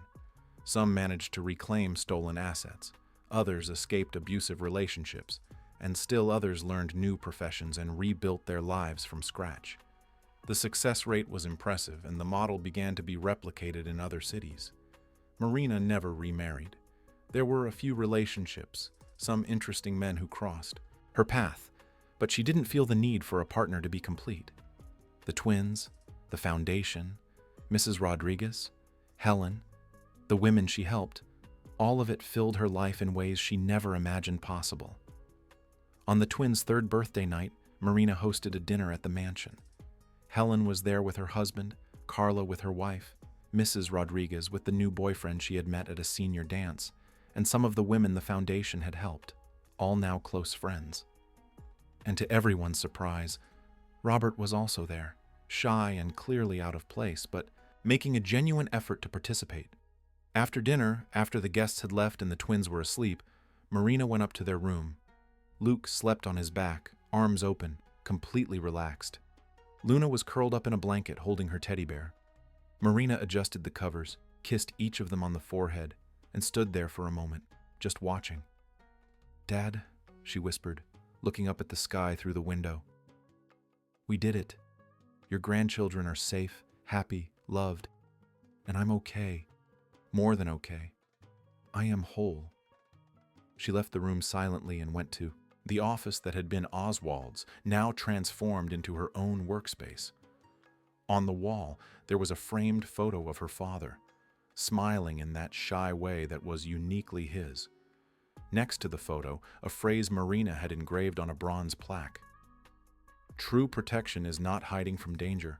Some managed to reclaim stolen assets, others escaped abusive relationships, and still others learned new professions and rebuilt their lives from scratch. The success rate was impressive, and the model began to be replicated in other cities. Marina never remarried. There were a few relationships, some interesting men who crossed her path, but she didn't feel the need for a partner to be complete. The twins, the foundation, Mrs. Rodriguez, Helen, the women she helped, all of it filled her life in ways she never imagined possible. On the twins' 3rd birthday night, Marina hosted a dinner at the mansion. Helen was there with her husband, Carla with her wife, Mrs. Rodriguez with the new boyfriend she had met at a senior dance, and some of the women the foundation had helped, all now close friends. And to everyone's surprise, Robert was also there, shy and clearly out of place, but making a genuine effort to participate. After dinner, after the guests had left and the twins were asleep, Marina went up to their room. Luke slept on his back, arms open, completely relaxed. Luna was curled up in a blanket holding her teddy bear. Marina adjusted the covers, kissed each of them on the forehead, and stood there for a moment, just watching. "Dad," she whispered, looking up at the sky through the window. "We did it. Your grandchildren are safe, happy, loved, and I'm okay. More than okay. I am whole." She left the room silently and went to the office that had been Oswald's, now transformed into her own workspace. On the wall, there was a framed photo of her father, smiling in that shy way that was uniquely his. Next to the photo, a phrase Marina had engraved on a bronze plaque. "True protection is not hiding from danger,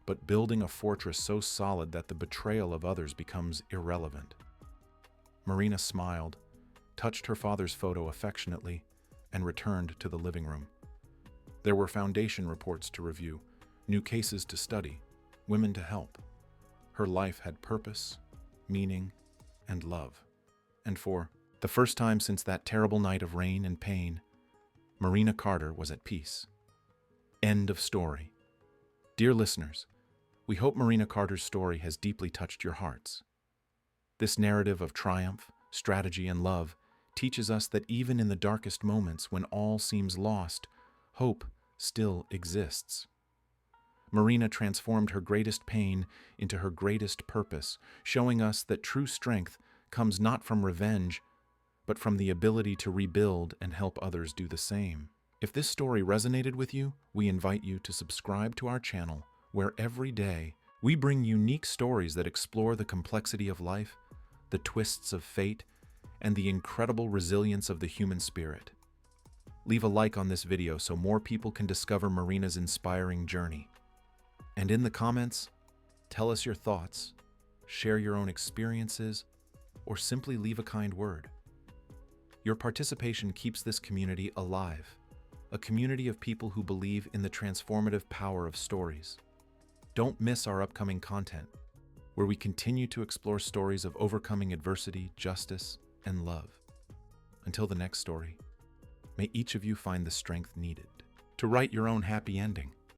but building a fortress so solid that the betrayal of others becomes irrelevant." Marina smiled, touched her father's photo affectionately, and returned to the living room. There were foundation reports to review, new cases to study, women to help. Her life had purpose, meaning, and love. And for the first time since that terrible night of rain and pain, Marina Carter was at peace. End of story. Dear listeners, we hope Marina Carter's story has deeply touched your hearts. This narrative of triumph, strategy, and love teaches us that even in the darkest moments when all seems lost, hope still exists. Marina transformed her greatest pain into her greatest purpose, showing us that true strength comes not from revenge, but from the ability to rebuild and help others do the same. If this story resonated with you, we invite you to subscribe to our channel, where every day we bring unique stories that explore the complexity of life, the twists of fate, and the incredible resilience of the human spirit. Leave a like on this video so more people can discover Marina's inspiring journey. And in the comments, tell us your thoughts, share your own experiences, or simply leave a kind word. Your participation keeps this community alive, a community of people who believe in the transformative power of stories. Don't miss our upcoming content, where we continue to explore stories of overcoming adversity, justice, and love. Until the next story, may each of you find the strength needed to write your own happy ending.